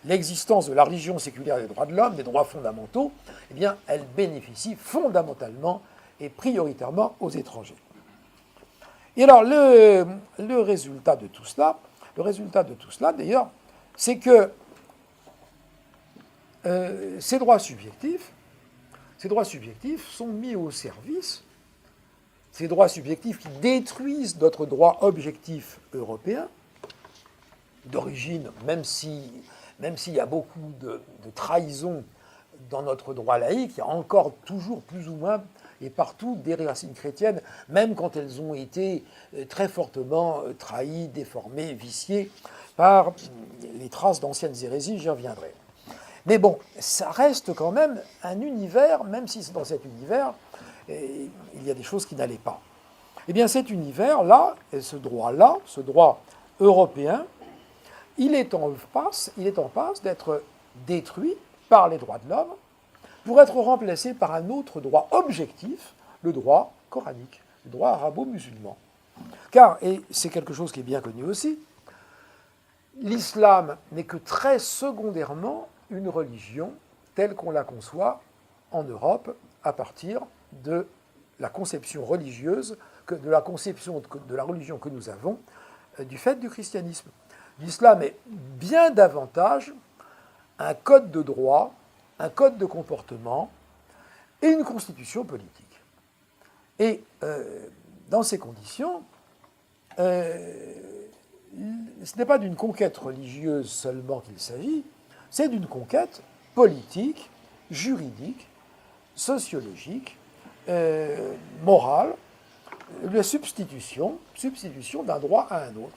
l'existence de la religion séculaire des droits de l'homme, des droits fondamentaux, eh bien, elle bénéficie fondamentalement et prioritairement aux étrangers. Et alors, le résultat de tout cela, d'ailleurs, c'est que ces droits subjectifs sont mis au service, ces droits subjectifs qui détruisent notre droit objectif européen, d'origine, même s'il y a beaucoup de trahison dans notre droit laïque, il y a encore toujours plus ou moins et partout des racines chrétiennes, même quand elles ont été très fortement trahies, déformées, viciées par les traces d'anciennes hérésies, j'y reviendrai. Mais bon, ça reste quand même un univers, même si c'est dans cet univers, il y a des choses qui n'allaient pas. Eh bien cet univers-là, et ce droit européen, il est en passe d'être détruit par les droits de l'homme pour être remplacé par un autre droit objectif, le droit coranique, le droit arabo-musulman. Car, et c'est quelque chose qui est bien connu aussi, l'islam n'est que très secondairement une religion telle qu'on la conçoit en Europe à partir de la conception religieuse, de la conception de la religion que nous avons du fait du christianisme. L'islam est bien davantage un code de droit, un code de comportement et une constitution politique. Et dans ces conditions, ce n'est pas d'une conquête religieuse seulement qu'il s'agit, c'est d'une conquête politique, juridique, sociologique, morale, la substitution d'un droit à un autre.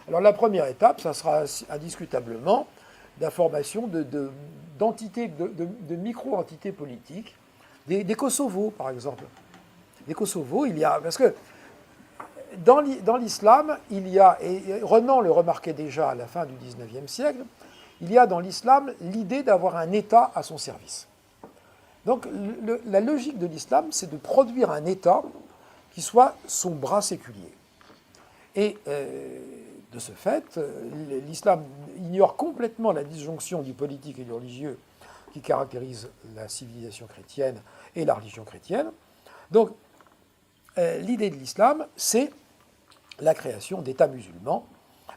Alors la première étape, ça sera indiscutablement la formation d'entités, de micro-entités politiques, des Kosovos par exemple. Les Kosovos, parce que dans l'islam, il y a, et Renan le remarquait déjà à la fin du XIXe siècle, il y a dans l'islam l'idée d'avoir un État à son service. Donc la logique de l'islam, c'est de produire un État qui soit son bras séculier. Et de ce fait, l'islam ignore complètement la disjonction du politique et du religieux qui caractérise la civilisation chrétienne et la religion chrétienne. Donc l'idée de l'islam, c'est la création d'États musulmans.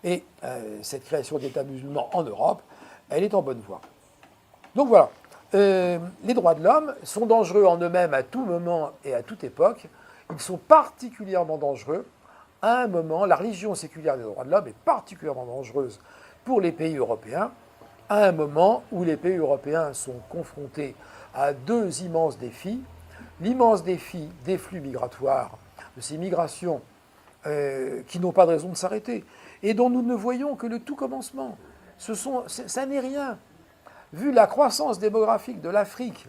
Et cette création d'États musulmans en Europe, elle est en bonne voie. Donc voilà, les droits de l'homme sont dangereux en eux-mêmes à tout moment et à toute époque. Ils sont particulièrement dangereux à un moment. La religion séculière des droits de l'homme est particulièrement dangereuse pour les pays européens, à un moment où les pays européens sont confrontés à deux immenses défis. L'immense défi des flux migratoires, de ces migrations qui n'ont pas de raison de s'arrêter, et dont nous ne voyons que le tout commencement. Ça n'est rien. Vu la croissance démographique de l'Afrique,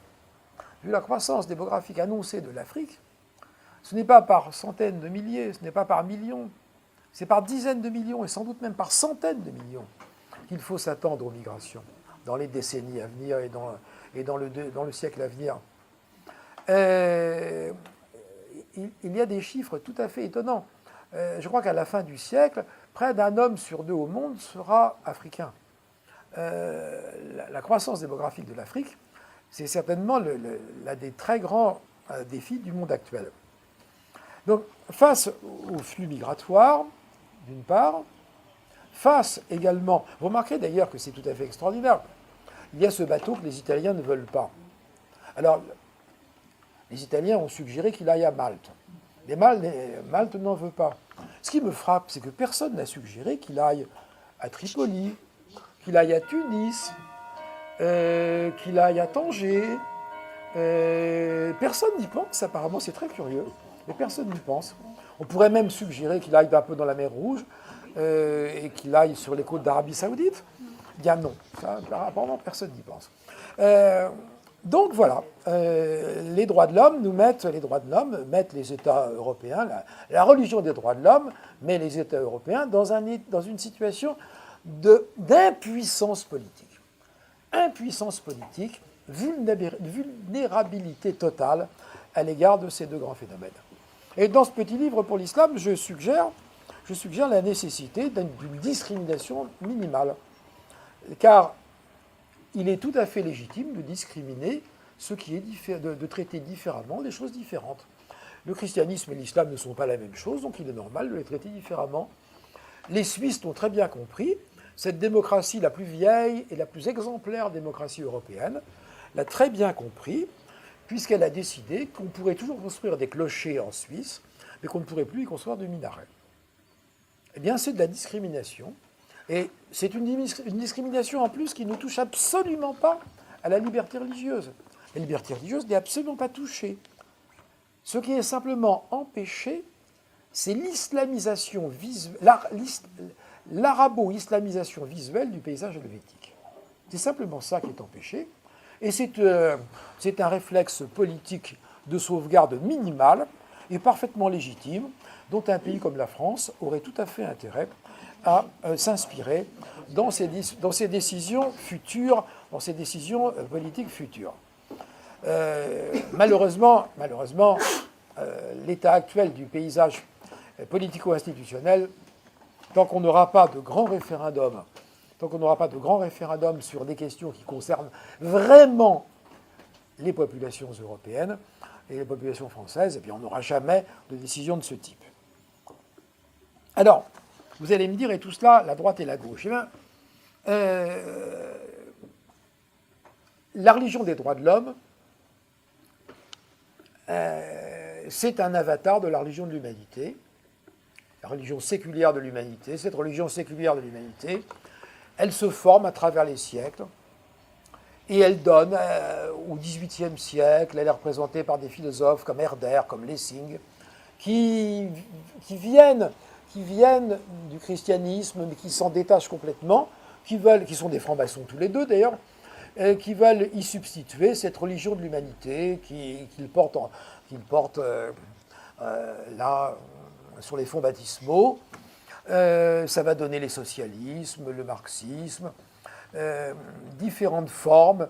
vu la croissance démographique annoncée de l'Afrique, ce n'est pas par centaines de milliers, ce n'est pas par millions, c'est par dizaines de millions, et sans doute même par centaines de millions, qu'il faut s'attendre aux migrations dans les décennies à venir et dans le siècle à venir. Il y a des chiffres tout à fait étonnants. Je crois qu'à la fin du siècle, près d'un homme sur deux au monde sera africain. La croissance démographique de l'Afrique, c'est certainement l'un des très grands défis du monde actuel. Donc, face aux flux migratoires, d'une part, face également... Vous remarquerez d'ailleurs que c'est tout à fait extraordinaire. Il y a ce bateau que les Italiens ne veulent pas. Alors, les Italiens ont suggéré qu'il aille à Malte. Mais Malte n'en veut pas. Ce qui me frappe, c'est que personne n'a suggéré qu'il aille à Tripoli, qu'il aille à Tunis, qu'il aille à Tanger, Personne n'y pense, apparemment, c'est très curieux, mais personne n'y pense. On pourrait même suggérer qu'il aille un peu dans la mer Rouge et qu'il aille sur les côtes d'Arabie Saoudite. Bien non, ça, apparemment, personne n'y pense. Donc voilà, les droits de l'homme mettent les États européens, la religion des droits de l'homme met les États européens dans une situation d'impuissance politique. Impuissance politique, vulnérabilité totale à l'égard de ces deux grands phénomènes. Et dans ce petit livre pour l'islam, je suggère la nécessité d'une discrimination minimale. Car il est tout à fait légitime de discriminer ce qui est de traiter différemment les choses différentes. Le christianisme et l'islam ne sont pas la même chose, donc il est normal de les traiter différemment. Les Suisses l'ont très bien compris. Cette démocratie la plus vieille et la plus exemplaire démocratie européenne l'a très bien compris, puisqu'elle a décidé qu'on pourrait toujours construire des clochers en Suisse, mais qu'on ne pourrait plus y construire de minarets. Eh bien, c'est de la discrimination. Et c'est une discrimination en plus qui ne touche absolument pas à la liberté religieuse. La liberté religieuse n'est absolument pas touchée. Ce qui est simplement empêché, c'est l'islamisation l'arabo-islamisation visuelle du paysage helvétique. C'est simplement ça qui est empêché. Et c'est un réflexe politique de sauvegarde minimale et parfaitement légitime, dont un pays comme la France aurait tout à fait intérêt à s'inspirer dans ses décisions futures, dans ses décisions politiques futures. Malheureusement, l'état actuel du paysage politico-institutionnel, tant qu'on n'aura pas de grand référendum, sur des questions qui concernent vraiment les populations européennes et les populations françaises, eh bien, on n'aura jamais de décision de ce type. Alors, vous allez me dire, et tout cela, la droite et la gauche. Eh bien, la religion des droits de l'homme, c'est un avatar de la religion de l'humanité, la religion séculière de l'humanité. Cette religion séculière de l'humanité, elle se forme à travers les siècles, et elle donne, au XVIIIe siècle, elle est représentée par des philosophes comme Herder, comme Lessing, qui viennent du christianisme, mais qui s'en détachent complètement, qui sont des francs-maçons tous les deux d'ailleurs, qui veulent y substituer cette religion de l'humanité qu'ils portent là sur les fonds baptismaux. Ça va donner les socialismes, le marxisme, différentes formes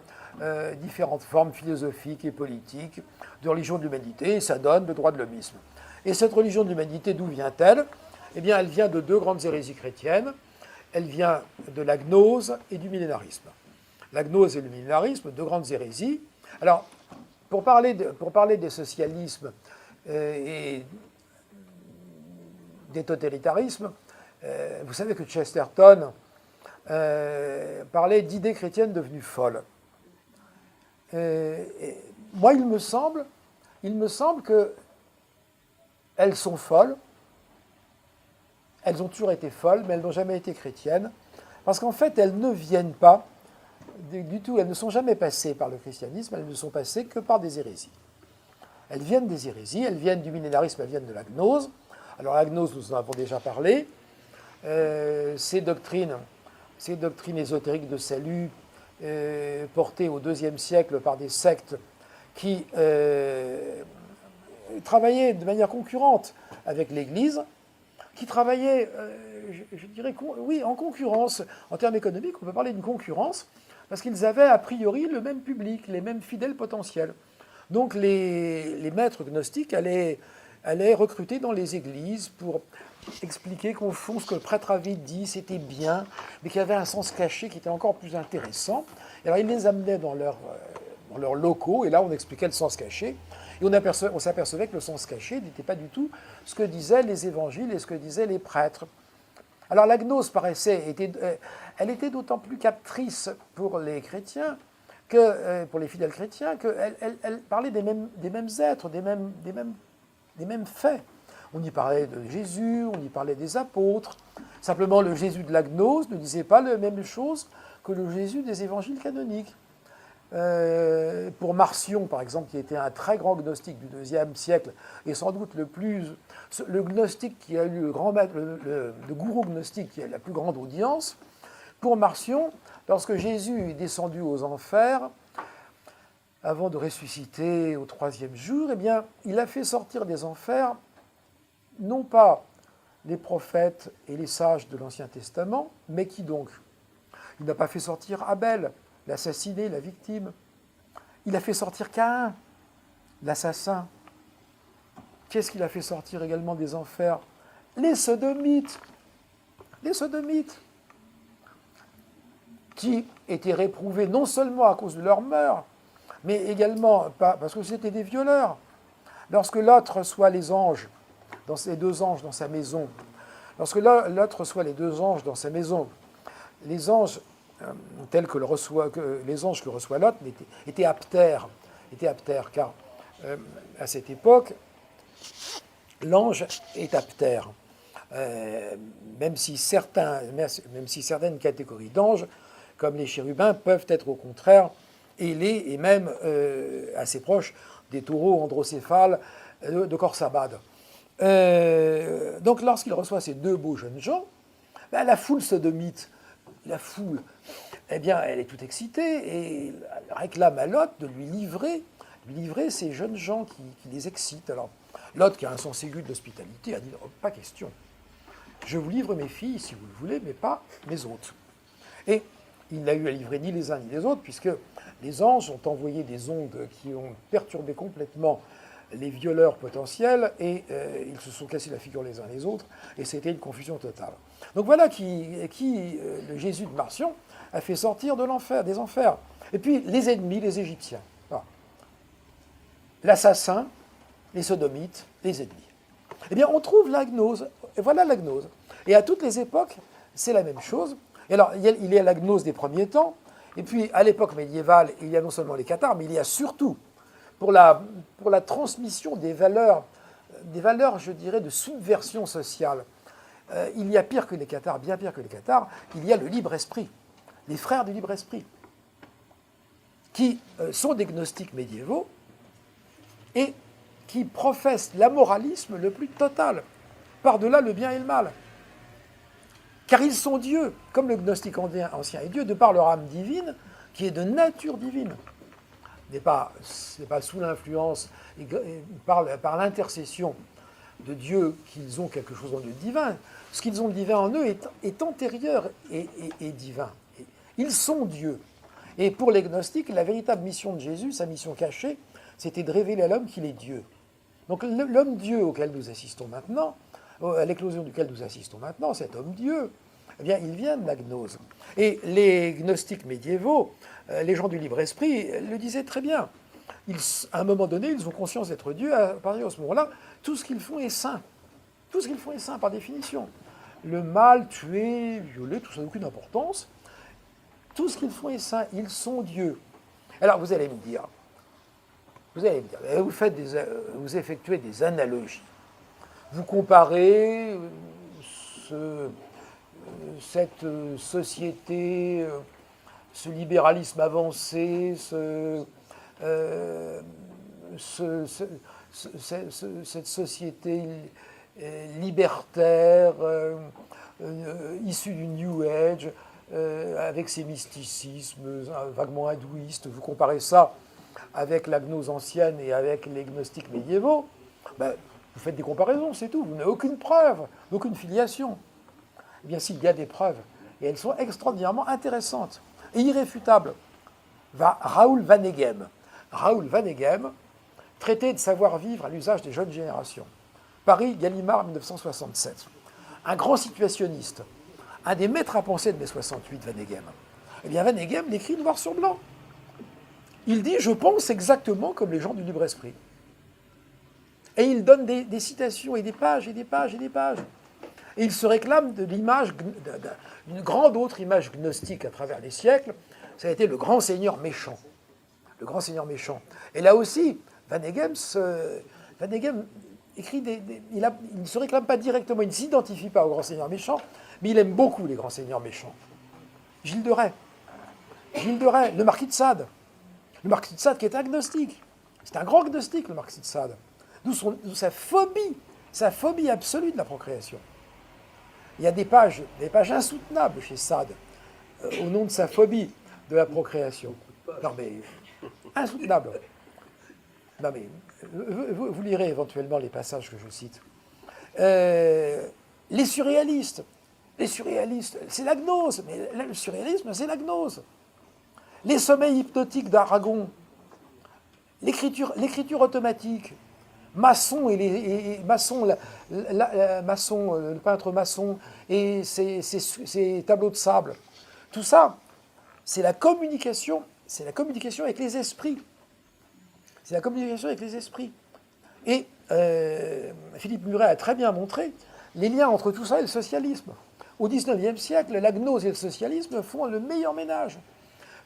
philosophiques et politiques de religion de l'humanité, et ça donne le droit de l'hommisme. Et cette religion de l'humanité, d'où vient-elle ? Eh bien, elle vient de deux grandes hérésies chrétiennes. Elle vient de la gnose et du millénarisme. La gnose et le millénarisme, deux grandes hérésies. Alors, pour parler des socialismes et des totalitarismes, vous savez que Chesterton parlait d'idées chrétiennes devenues folles. Moi, il me semble qu'elles sont folles. Elles ont toujours été folles, mais elles n'ont jamais été chrétiennes, parce qu'en fait, elles ne viennent pas du tout, elles ne sont jamais passées par le christianisme, elles ne sont passées que par des hérésies. Elles viennent des hérésies, elles viennent du millénarisme, elles viennent de la gnose. Alors la gnose, nous en avons déjà parlé. Ces doctrines ésotériques de salut portées au IIe siècle par des sectes qui travaillaient de manière concurrente avec l'Église, qui travaillaient, je dirais, oui, en concurrence. En termes économiques, on peut parler d'une concurrence, parce qu'ils avaient a priori le même public, les mêmes fidèles potentiels. Donc les maîtres gnostiques allaient recruter dans les églises pour expliquer qu'au fond, ce que le prêtre avait dit, c'était bien, mais qu'il y avait un sens caché qui était encore plus intéressant. Et alors ils les amenaient dans leurs locaux, et là on expliquait le sens caché. Et on s'apercevait que le sens caché n'était pas du tout ce que disaient les évangiles et ce que disaient les prêtres. Alors la gnose elle était d'autant plus captrice pour les chrétiens, pour les fidèles chrétiens, qu'elle parlait des mêmes êtres, des mêmes faits. On y parlait de Jésus, on y parlait des apôtres. Simplement, le Jésus de la gnose ne disait pas la même chose que le Jésus des évangiles canoniques. Pour Marcion, par exemple, qui était un très grand gnostique du IIe siècle, et sans doute le gnostique qui a eu le gourou gnostique qui a la plus grande audience, pour Marcion, lorsque Jésus est descendu aux enfers, avant de ressusciter au 3e jour, eh bien, il a fait sortir des enfers, non pas les prophètes et les sages de l'Ancien Testament, mais qui donc? Il n'a pas fait sortir Abel, l'assassiné, la victime. Il a fait sortir Caïn, l'assassin. Qu'est-ce qu'il a fait sortir également des enfers? Les sodomites. Les sodomites. Qui étaient réprouvés non seulement à cause de leur meurtre, mais également parce que c'était des violeurs. Lorsque Lot reçoit les anges, les deux anges dans sa maison, lorsque Lot reçoit les deux anges dans sa maison, les anges tels que les anges que reçoit Lot étaient aptères, car à cette époque, l'ange est aptère. Même si certaines catégories d'anges, comme les chérubins, peuvent être au contraire ailés et même assez proches des taureaux androcéphales de Khorsabad. Donc lorsqu'il reçoit ces deux beaux jeunes gens, la foule sodomite, la foule, eh bien, elle est toute excitée et elle réclame à Lot de lui livrer ces jeunes gens qui les excitent. Alors, Lot, qui a un sens aigu de l'hospitalité, a dit oh, pas question. Je vous livre mes filles si vous le voulez, mais pas mes hôtes. Et il n'a eu à livrer ni les uns ni les autres, puisque les anges ont envoyé des ondes qui ont perturbé complètement les violeurs potentiels et ils se sont cassés la figure les uns les autres et c'était une confusion totale. Donc voilà le Jésus de Marcion a fait sortir de l'enfer, des enfers. Et puis les ennemis, les Égyptiens. Voilà. L'assassin, les sodomites, les ennemis. Eh bien on trouve la gnose, et voilà la gnose. Et à toutes les époques, c'est la même chose. Et alors il y a la gnose des premiers temps, et puis à l'époque médiévale, il y a non seulement les cathares, mais il y a surtout pour la transmission des valeurs, je dirais, de subversion sociale. Il y a pire que les cathares, bien pire que les cathares, il y a le libre esprit, les frères du libre esprit, qui sont des gnostiques médiévaux et qui professent l'amoralisme le plus total, par-delà le bien et le mal. Car ils sont dieux, comme le gnostique ancien est Dieu, de par leur âme divine, qui est de nature divine. N'est pas sous l'influence, par l'intercession de Dieu qu'ils ont quelque chose en eux de divin. Ce qu'ils ont de divin en eux est antérieur et divin. Ils sont Dieu. Et pour les gnostiques, la véritable mission de Jésus, sa mission cachée, c'était de révéler à l'homme qu'il est Dieu. Donc l'homme-dieu auquel nous assistons maintenant, à l'éclosion duquel nous assistons maintenant, cet homme-dieu, eh bien, il vient de la gnose. Et les gnostiques médiévaux, les gens du libre-esprit, le disaient très bien. À un moment donné, ils ont conscience d'être Dieu. À partir de ce moment-là, tout ce qu'ils font est saint. Tout ce qu'ils font est saint, par définition. Le mal, tuer, violer, tout ça n'a aucune importance. Tout ce qu'ils font est saint. Ils sont Dieu. Alors, vous allez me dire, vous effectuez des analogies. Vous comparez cette société, ce libéralisme avancé, cette société libertaire issue du New Age, avec ses mysticismes vaguement hindouistes, vous comparez ça avec la gnose ancienne et avec les gnostiques médiévaux, vous faites des comparaisons, c'est tout. Vous n'avez aucune preuve, aucune filiation. Eh bien, s'il y a des preuves, et elles sont extraordinairement intéressantes et irréfutables, Raoul Vaneigem. Raoul Vaneigem, traité de savoir-vivre à l'usage des jeunes générations. Paris, Gallimard, 1967. Un grand situationniste, un des maîtres à penser de mai 68, Vaneigem. Eh bien, Vaneigem l'écrit noir sur blanc. Il dit « Je pense exactement comme les gens du libre-esprit ». Et il donne des citations et des pages et des pages et des pages. Et il se réclame de l'image, d'une grande autre image gnostique à travers les siècles, ça a été le grand seigneur méchant. Le grand seigneur méchant. Et là aussi, Vaneigem écrit il ne se réclame pas directement, il ne s'identifie pas au grand seigneur méchant, mais il aime beaucoup les grands seigneurs méchants. Gilles de Rais, le marquis de Sade. Le Marquis de Sade qui est agnostique. C'est un grand agnostique, le Marquis de Sade. D'où sa phobie absolue de la procréation. Il y a des pages insoutenables chez Sade, au nom de sa phobie de la procréation. Non mais, insoutenable. Non mais, vous lirez éventuellement les passages que je cite. Les surréalistes, c'est la gnose, mais le surréalisme, c'est la gnose. Les sommeils hypnotiques d'Aragon, l'écriture automatique, Masson le peintre Masson et ses tableaux de sable, tout ça, c'est la communication avec les esprits. C'est la communication avec les esprits. Et Philippe Muret a très bien montré les liens entre tout ça et le socialisme. Au XIXe siècle, la gnose et le socialisme font le meilleur ménage.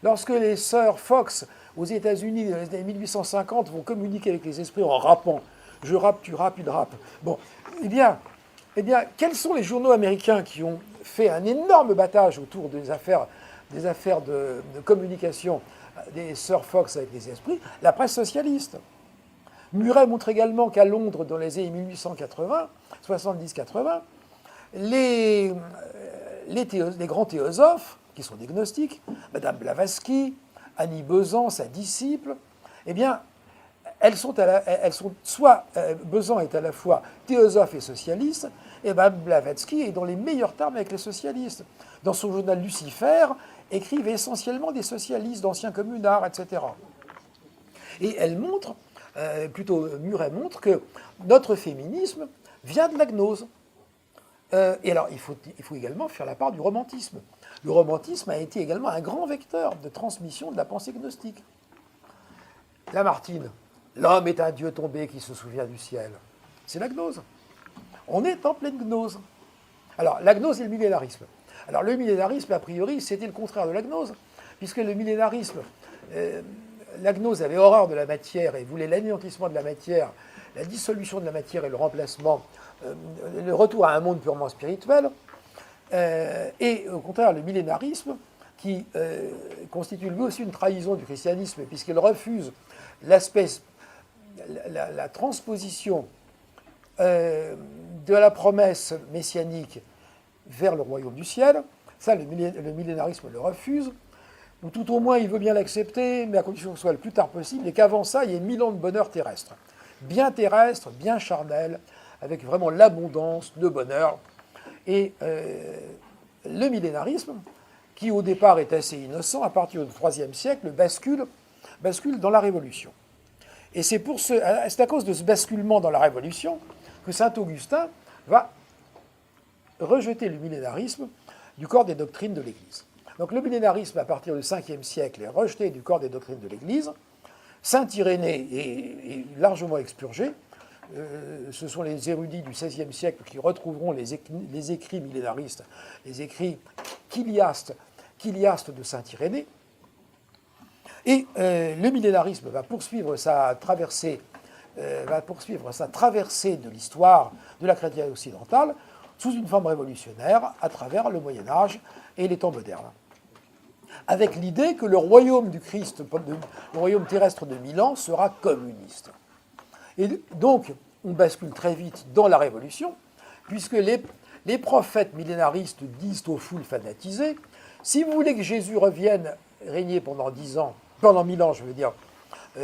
Lorsque les sœurs Fox, aux États-Unis, dans les années 1850, vont communiquer avec les esprits en rappant, je rappe, tu rappes, il rappe. Bon, eh bien, quels sont les journaux américains qui ont fait un énorme battage autour des affaires de communication des sœurs Fox avec les esprits? La presse socialiste. Muret montre également qu'à Londres, dans les années 1880, 70-80, les grands théosophes, qui sont des gnostiques, Madame Blavatsky, Annie Besant, sa disciple, eh bien, Besant est à la fois théosophe et socialiste, et Madame Blavatsky est dans les meilleurs termes avec les socialistes. Dans son journal Lucifer, écrivent essentiellement des socialistes, d'anciens communards, etc. Et elle montre, Muret montre que notre féminisme vient de la gnose. Et alors, il faut également faire la part du romantisme. Le romantisme a été également un grand vecteur de transmission de la pensée gnostique. Lamartine, l'homme est un dieu tombé qui se souvient du ciel. C'est la gnose. On est en pleine gnose. Alors, la gnose et le millénarisme. Alors, le millénarisme, a priori, c'était le contraire de la gnose, puisque le millénarisme, la gnose avait horreur de la matière et voulait l'anéantissement de la matière, la dissolution de la matière et le remplacement, le retour à un monde purement spirituel. Et au contraire, le millénarisme, qui constitue lui aussi une trahison du christianisme, puisqu'il refuse la transposition de la promesse messianique vers le royaume du ciel. Ça, le millénarisme le refuse, ou tout au moins il veut bien l'accepter, mais à condition que ce soit le plus tard possible, et qu'avant ça, il y ait 1000 ans de bonheur terrestre, bien charnel, avec vraiment l'abondance de bonheur. Et le millénarisme, qui au départ est assez innocent, à partir du IIIe siècle, bascule dans la Révolution. Et c'est à cause de ce basculement dans la Révolution que saint Augustin va rejeter le millénarisme du corps des doctrines de l'Église. Donc le millénarisme, à partir du Ve siècle, est rejeté du corps des doctrines de l'Église. Saint Irénée est largement expurgé. Ce sont les érudits du XVIe siècle qui retrouveront les écrits millénaristes, les écrits chiliastes de Saint Irénée. Et le millénarisme va poursuivre sa traversée de l'histoire de la chrétienté occidentale sous une forme révolutionnaire à travers le Moyen-Âge et les temps modernes. Avec l'idée que le royaume du Christ, le royaume terrestre de 1000 ans, sera communiste. Et donc, on bascule très vite dans la Révolution, puisque les prophètes millénaristes disent aux foules fanatisées, si vous voulez que Jésus revienne régner pendant 1000 ans,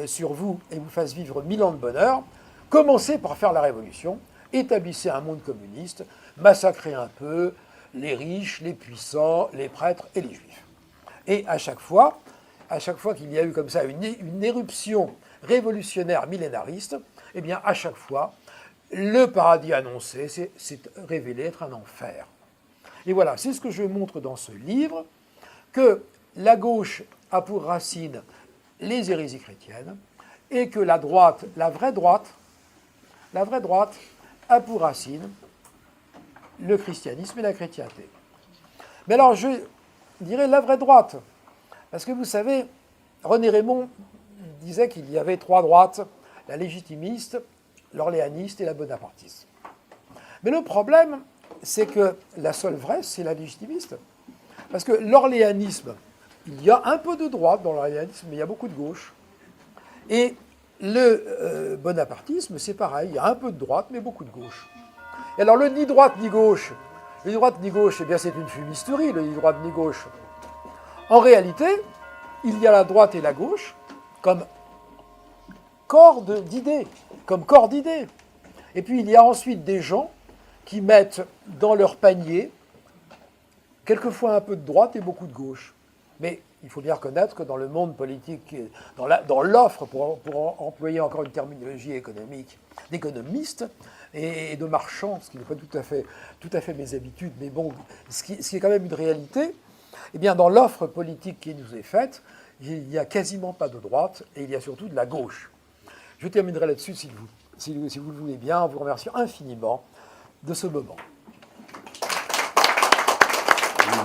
sur vous, et vous fasse vivre 1000 ans de bonheur, commencez par faire la Révolution, établissez un monde communiste, massacrez un peu les riches, les puissants, les prêtres et les juifs. Et à chaque fois qu'il y a eu comme ça une éruption révolutionnaire millénariste, eh bien, à chaque fois, le paradis annoncé s'est révélé être un enfer. Et voilà, c'est ce que je montre dans ce livre, que la gauche a pour racine les hérésies chrétiennes, et que la droite, la vraie droite, a pour racine le christianisme et la chrétienté. Mais alors, je dirais la vraie droite, parce que vous savez, René Raymond disait qu'il y avait 3 droites, la légitimiste, l'orléaniste et la bonapartiste. Mais le problème, c'est que la seule vraie, c'est la légitimiste. Parce que l'orléanisme, il y a un peu de droite dans l'orléanisme, mais il y a beaucoup de gauche. Et le bonapartisme, c'est pareil, il y a un peu de droite, mais beaucoup de gauche. Et alors le ni droite ni gauche, le ni droite ni gauche, eh bien c'est une fumisterie, le ni droite ni gauche. En réalité, il y a la droite et la gauche comme corps d'idées, comme corps d'idées. Et puis il y a ensuite des gens qui mettent dans leur panier quelquefois un peu de droite et beaucoup de gauche. Mais il faut bien reconnaître que dans le monde politique, dans l'offre, pour employer encore une terminologie économique, d'économistes et de marchands, ce qui n'est pas tout à fait mes habitudes, mais bon, ce qui est quand même une réalité, eh bien dans l'offre politique qui nous est faite, il n'y a quasiment pas de droite et il y a surtout de la gauche. Je terminerai là-dessus si vous le voulez bien, en vous remerciant infiniment de ce moment. Vous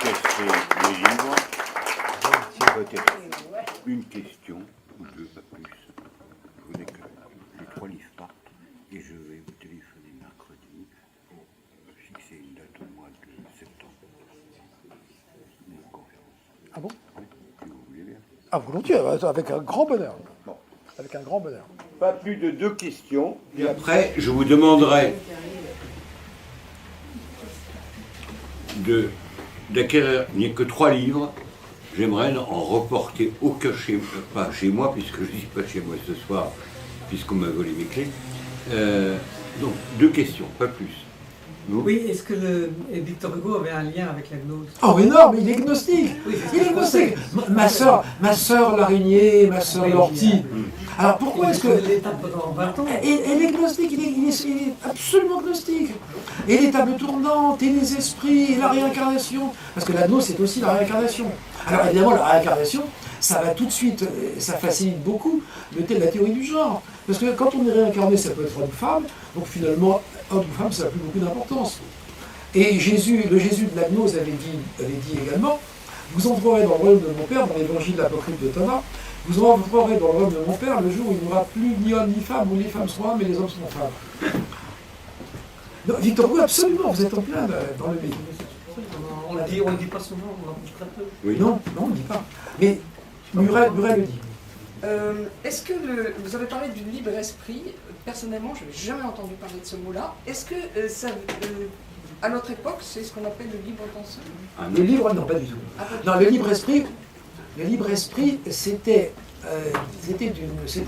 détestez les livres. Peut-être une question ou deux, pas plus. Je voulais que les 3 livres partent et je vais vous téléphoner mercredi pour fixer une date au mois de septembre. Une conférence. Ah bon? Oui, si vous voulez bien. Ah, volontiers, avec un grand bonheur. Bon, avec un grand bonheur. Pas plus de 2 questions. Et après, je vous demanderai d'acquérir, il n'y a que 3 livres. J'aimerais en reporter aucun pas chez moi, puisque je ne suis pas chez moi ce soir, puisqu'on m'a volé mes clés. Donc, 2 questions, pas plus. Vous? Oui, est-ce que Victor Hugo avait un lien avec la gnose? Oh mais non, mais il est gnostique. Oui, Il est gnostique. Ma sœur l'araignée, ma sœur l'ortie. Alors pourquoi est-ce que... L'étape pendant 20 ans. Elle est gnostique, il est absolument gnostique. Et les tables tournantes, et les esprits, et la réincarnation. Parce que la gnose, c'est aussi la réincarnation. Alors évidemment, la réincarnation, ça va tout de suite, ça facilite beaucoup la théorie du genre. Parce que quand on est réincarné, ça peut être homme ou femme. Donc finalement, homme ou femme, ça n'a plus beaucoup d'importance. Et le Jésus de la gnose avait dit également, vous entrerez dans le royaume de mon Père, dans l'évangile de l'Apocryphe de Thomas, vous entrerez dans le royaume de mon Père le jour où il n'y aura plus ni homme ni femme, où les femmes seront hommes et les hommes seront femmes. Non, Victor Hugo, absolument, vous êtes en plein dans le pays. On le dit pas souvent, on en dit très peu. Oui. Non, on ne dit pas. Mais Murel le dit. Est-ce que vous avez parlé du libre esprit? Personnellement, je n'ai jamais entendu parler de ce mot-là. Est-ce que à notre époque, c'est ce qu'on appelle le libre penseur? Le livre, non, pas du tout. Non, le libre esprit, c'était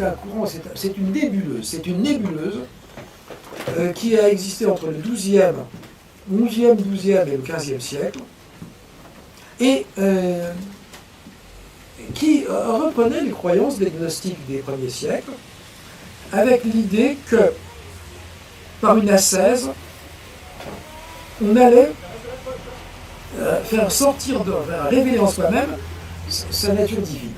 un courant, c'est une nébuleuse qui a existé entre le 11e, 12e et le 15e siècle, et qui reprenait les croyances des gnostiques des premiers siècles, avec l'idée que, par une ascèse, on allait faire sortir, révéler en soi-même sa nature divine.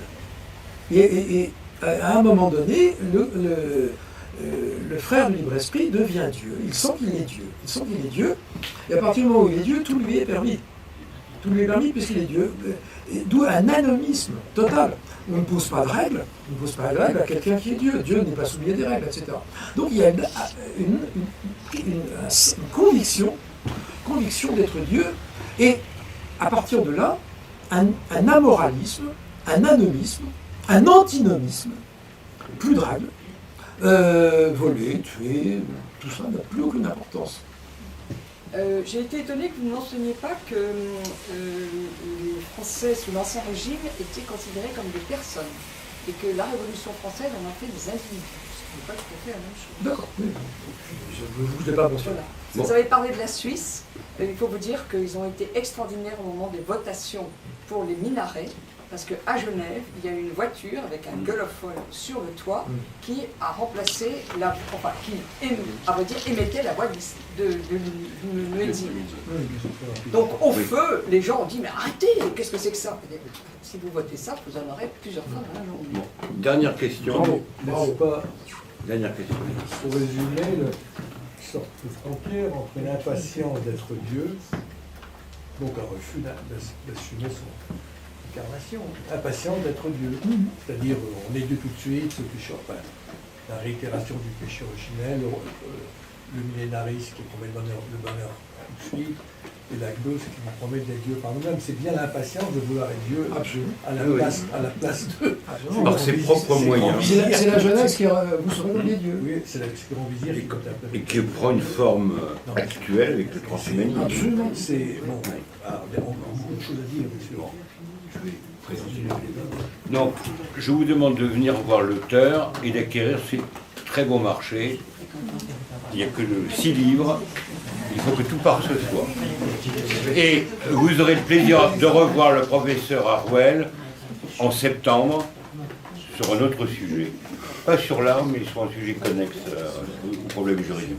Et à un moment donné, le frère du libre esprit devient Dieu. Il sent qu'il est Dieu. Il sent qu'il est Dieu. Et à partir du moment où il est Dieu, tout lui est permis. Tout lui est permis puisqu'il est Dieu. D'où un anomisme total. On ne pose pas de règles. On ne pose pas de règles à quelqu'un qui est Dieu. Dieu n'est pas soumis à des règles, etc. Donc il y a une conviction d'être Dieu. Et à partir de là, un amoralisme, un anomisme, un antinomisme, plus de règles, voler, tuer, tout ça n'a plus aucune importance. J'ai été étonnée que vous n'enseigniez pas que les Français sous l'Ancien Régime étaient considérés comme des personnes et que la Révolution française en a fait des individus. Ce n'est pas tout à fait la même chose. D'accord, oui. Je ne vous ai pas mentionné. Voilà. Bon. Vous avez parlé de la Suisse. Il faut vous dire qu'ils ont été extraordinaires au moment des votations pour les minarets, parce qu'à Genève, il y a eu une voiture avec un gueulophone sur le toit qui a remplacé à vrai dire, émettait la voix de Muezzin. Donc au feu, les gens ont dit, mais arrêtez, qu'est-ce que c'est que ça? Si vous votez ça, vous en aurez plusieurs fois dans la journée. Bon, dernière question. N'est-ce pas, Dernière question. pour résumer, une sorte de frontière entre l'impatience d'être Dieu, donc un refus d'assumer son incarnation, impatience d'être Dieu, c'est-à-dire on est Dieu tout de suite, ce péché, enfin, la réitération du péché originel, le millénarisme qui promet le bonheur tout de suite, et la gnose qui nous promet d'être Dieu par nous-mêmes. C'est bien l'impatience de vouloir être Dieu à la place de... Par ses propres moyens. C'est la jeunesse qui vous serez des dieux. Oui, c'est ce qu'on veut dire. Et qui prend une forme actuelle avec le transhumanisme. Absolument. C'est... Bon, il y a encore beaucoup de choses à dire, bien sûr. Je vais présenter les débats. Donc, je vous demande de venir voir l'auteur et d'acquérir ces très beaux marchés. Il n'y a que 6 livres. Il faut que tout parte ce soir. Et vous aurez le plaisir de revoir le professeur Harwell en septembre sur un autre sujet. Pas sur l'art, mais sur un sujet connexe aux problèmes juridiques.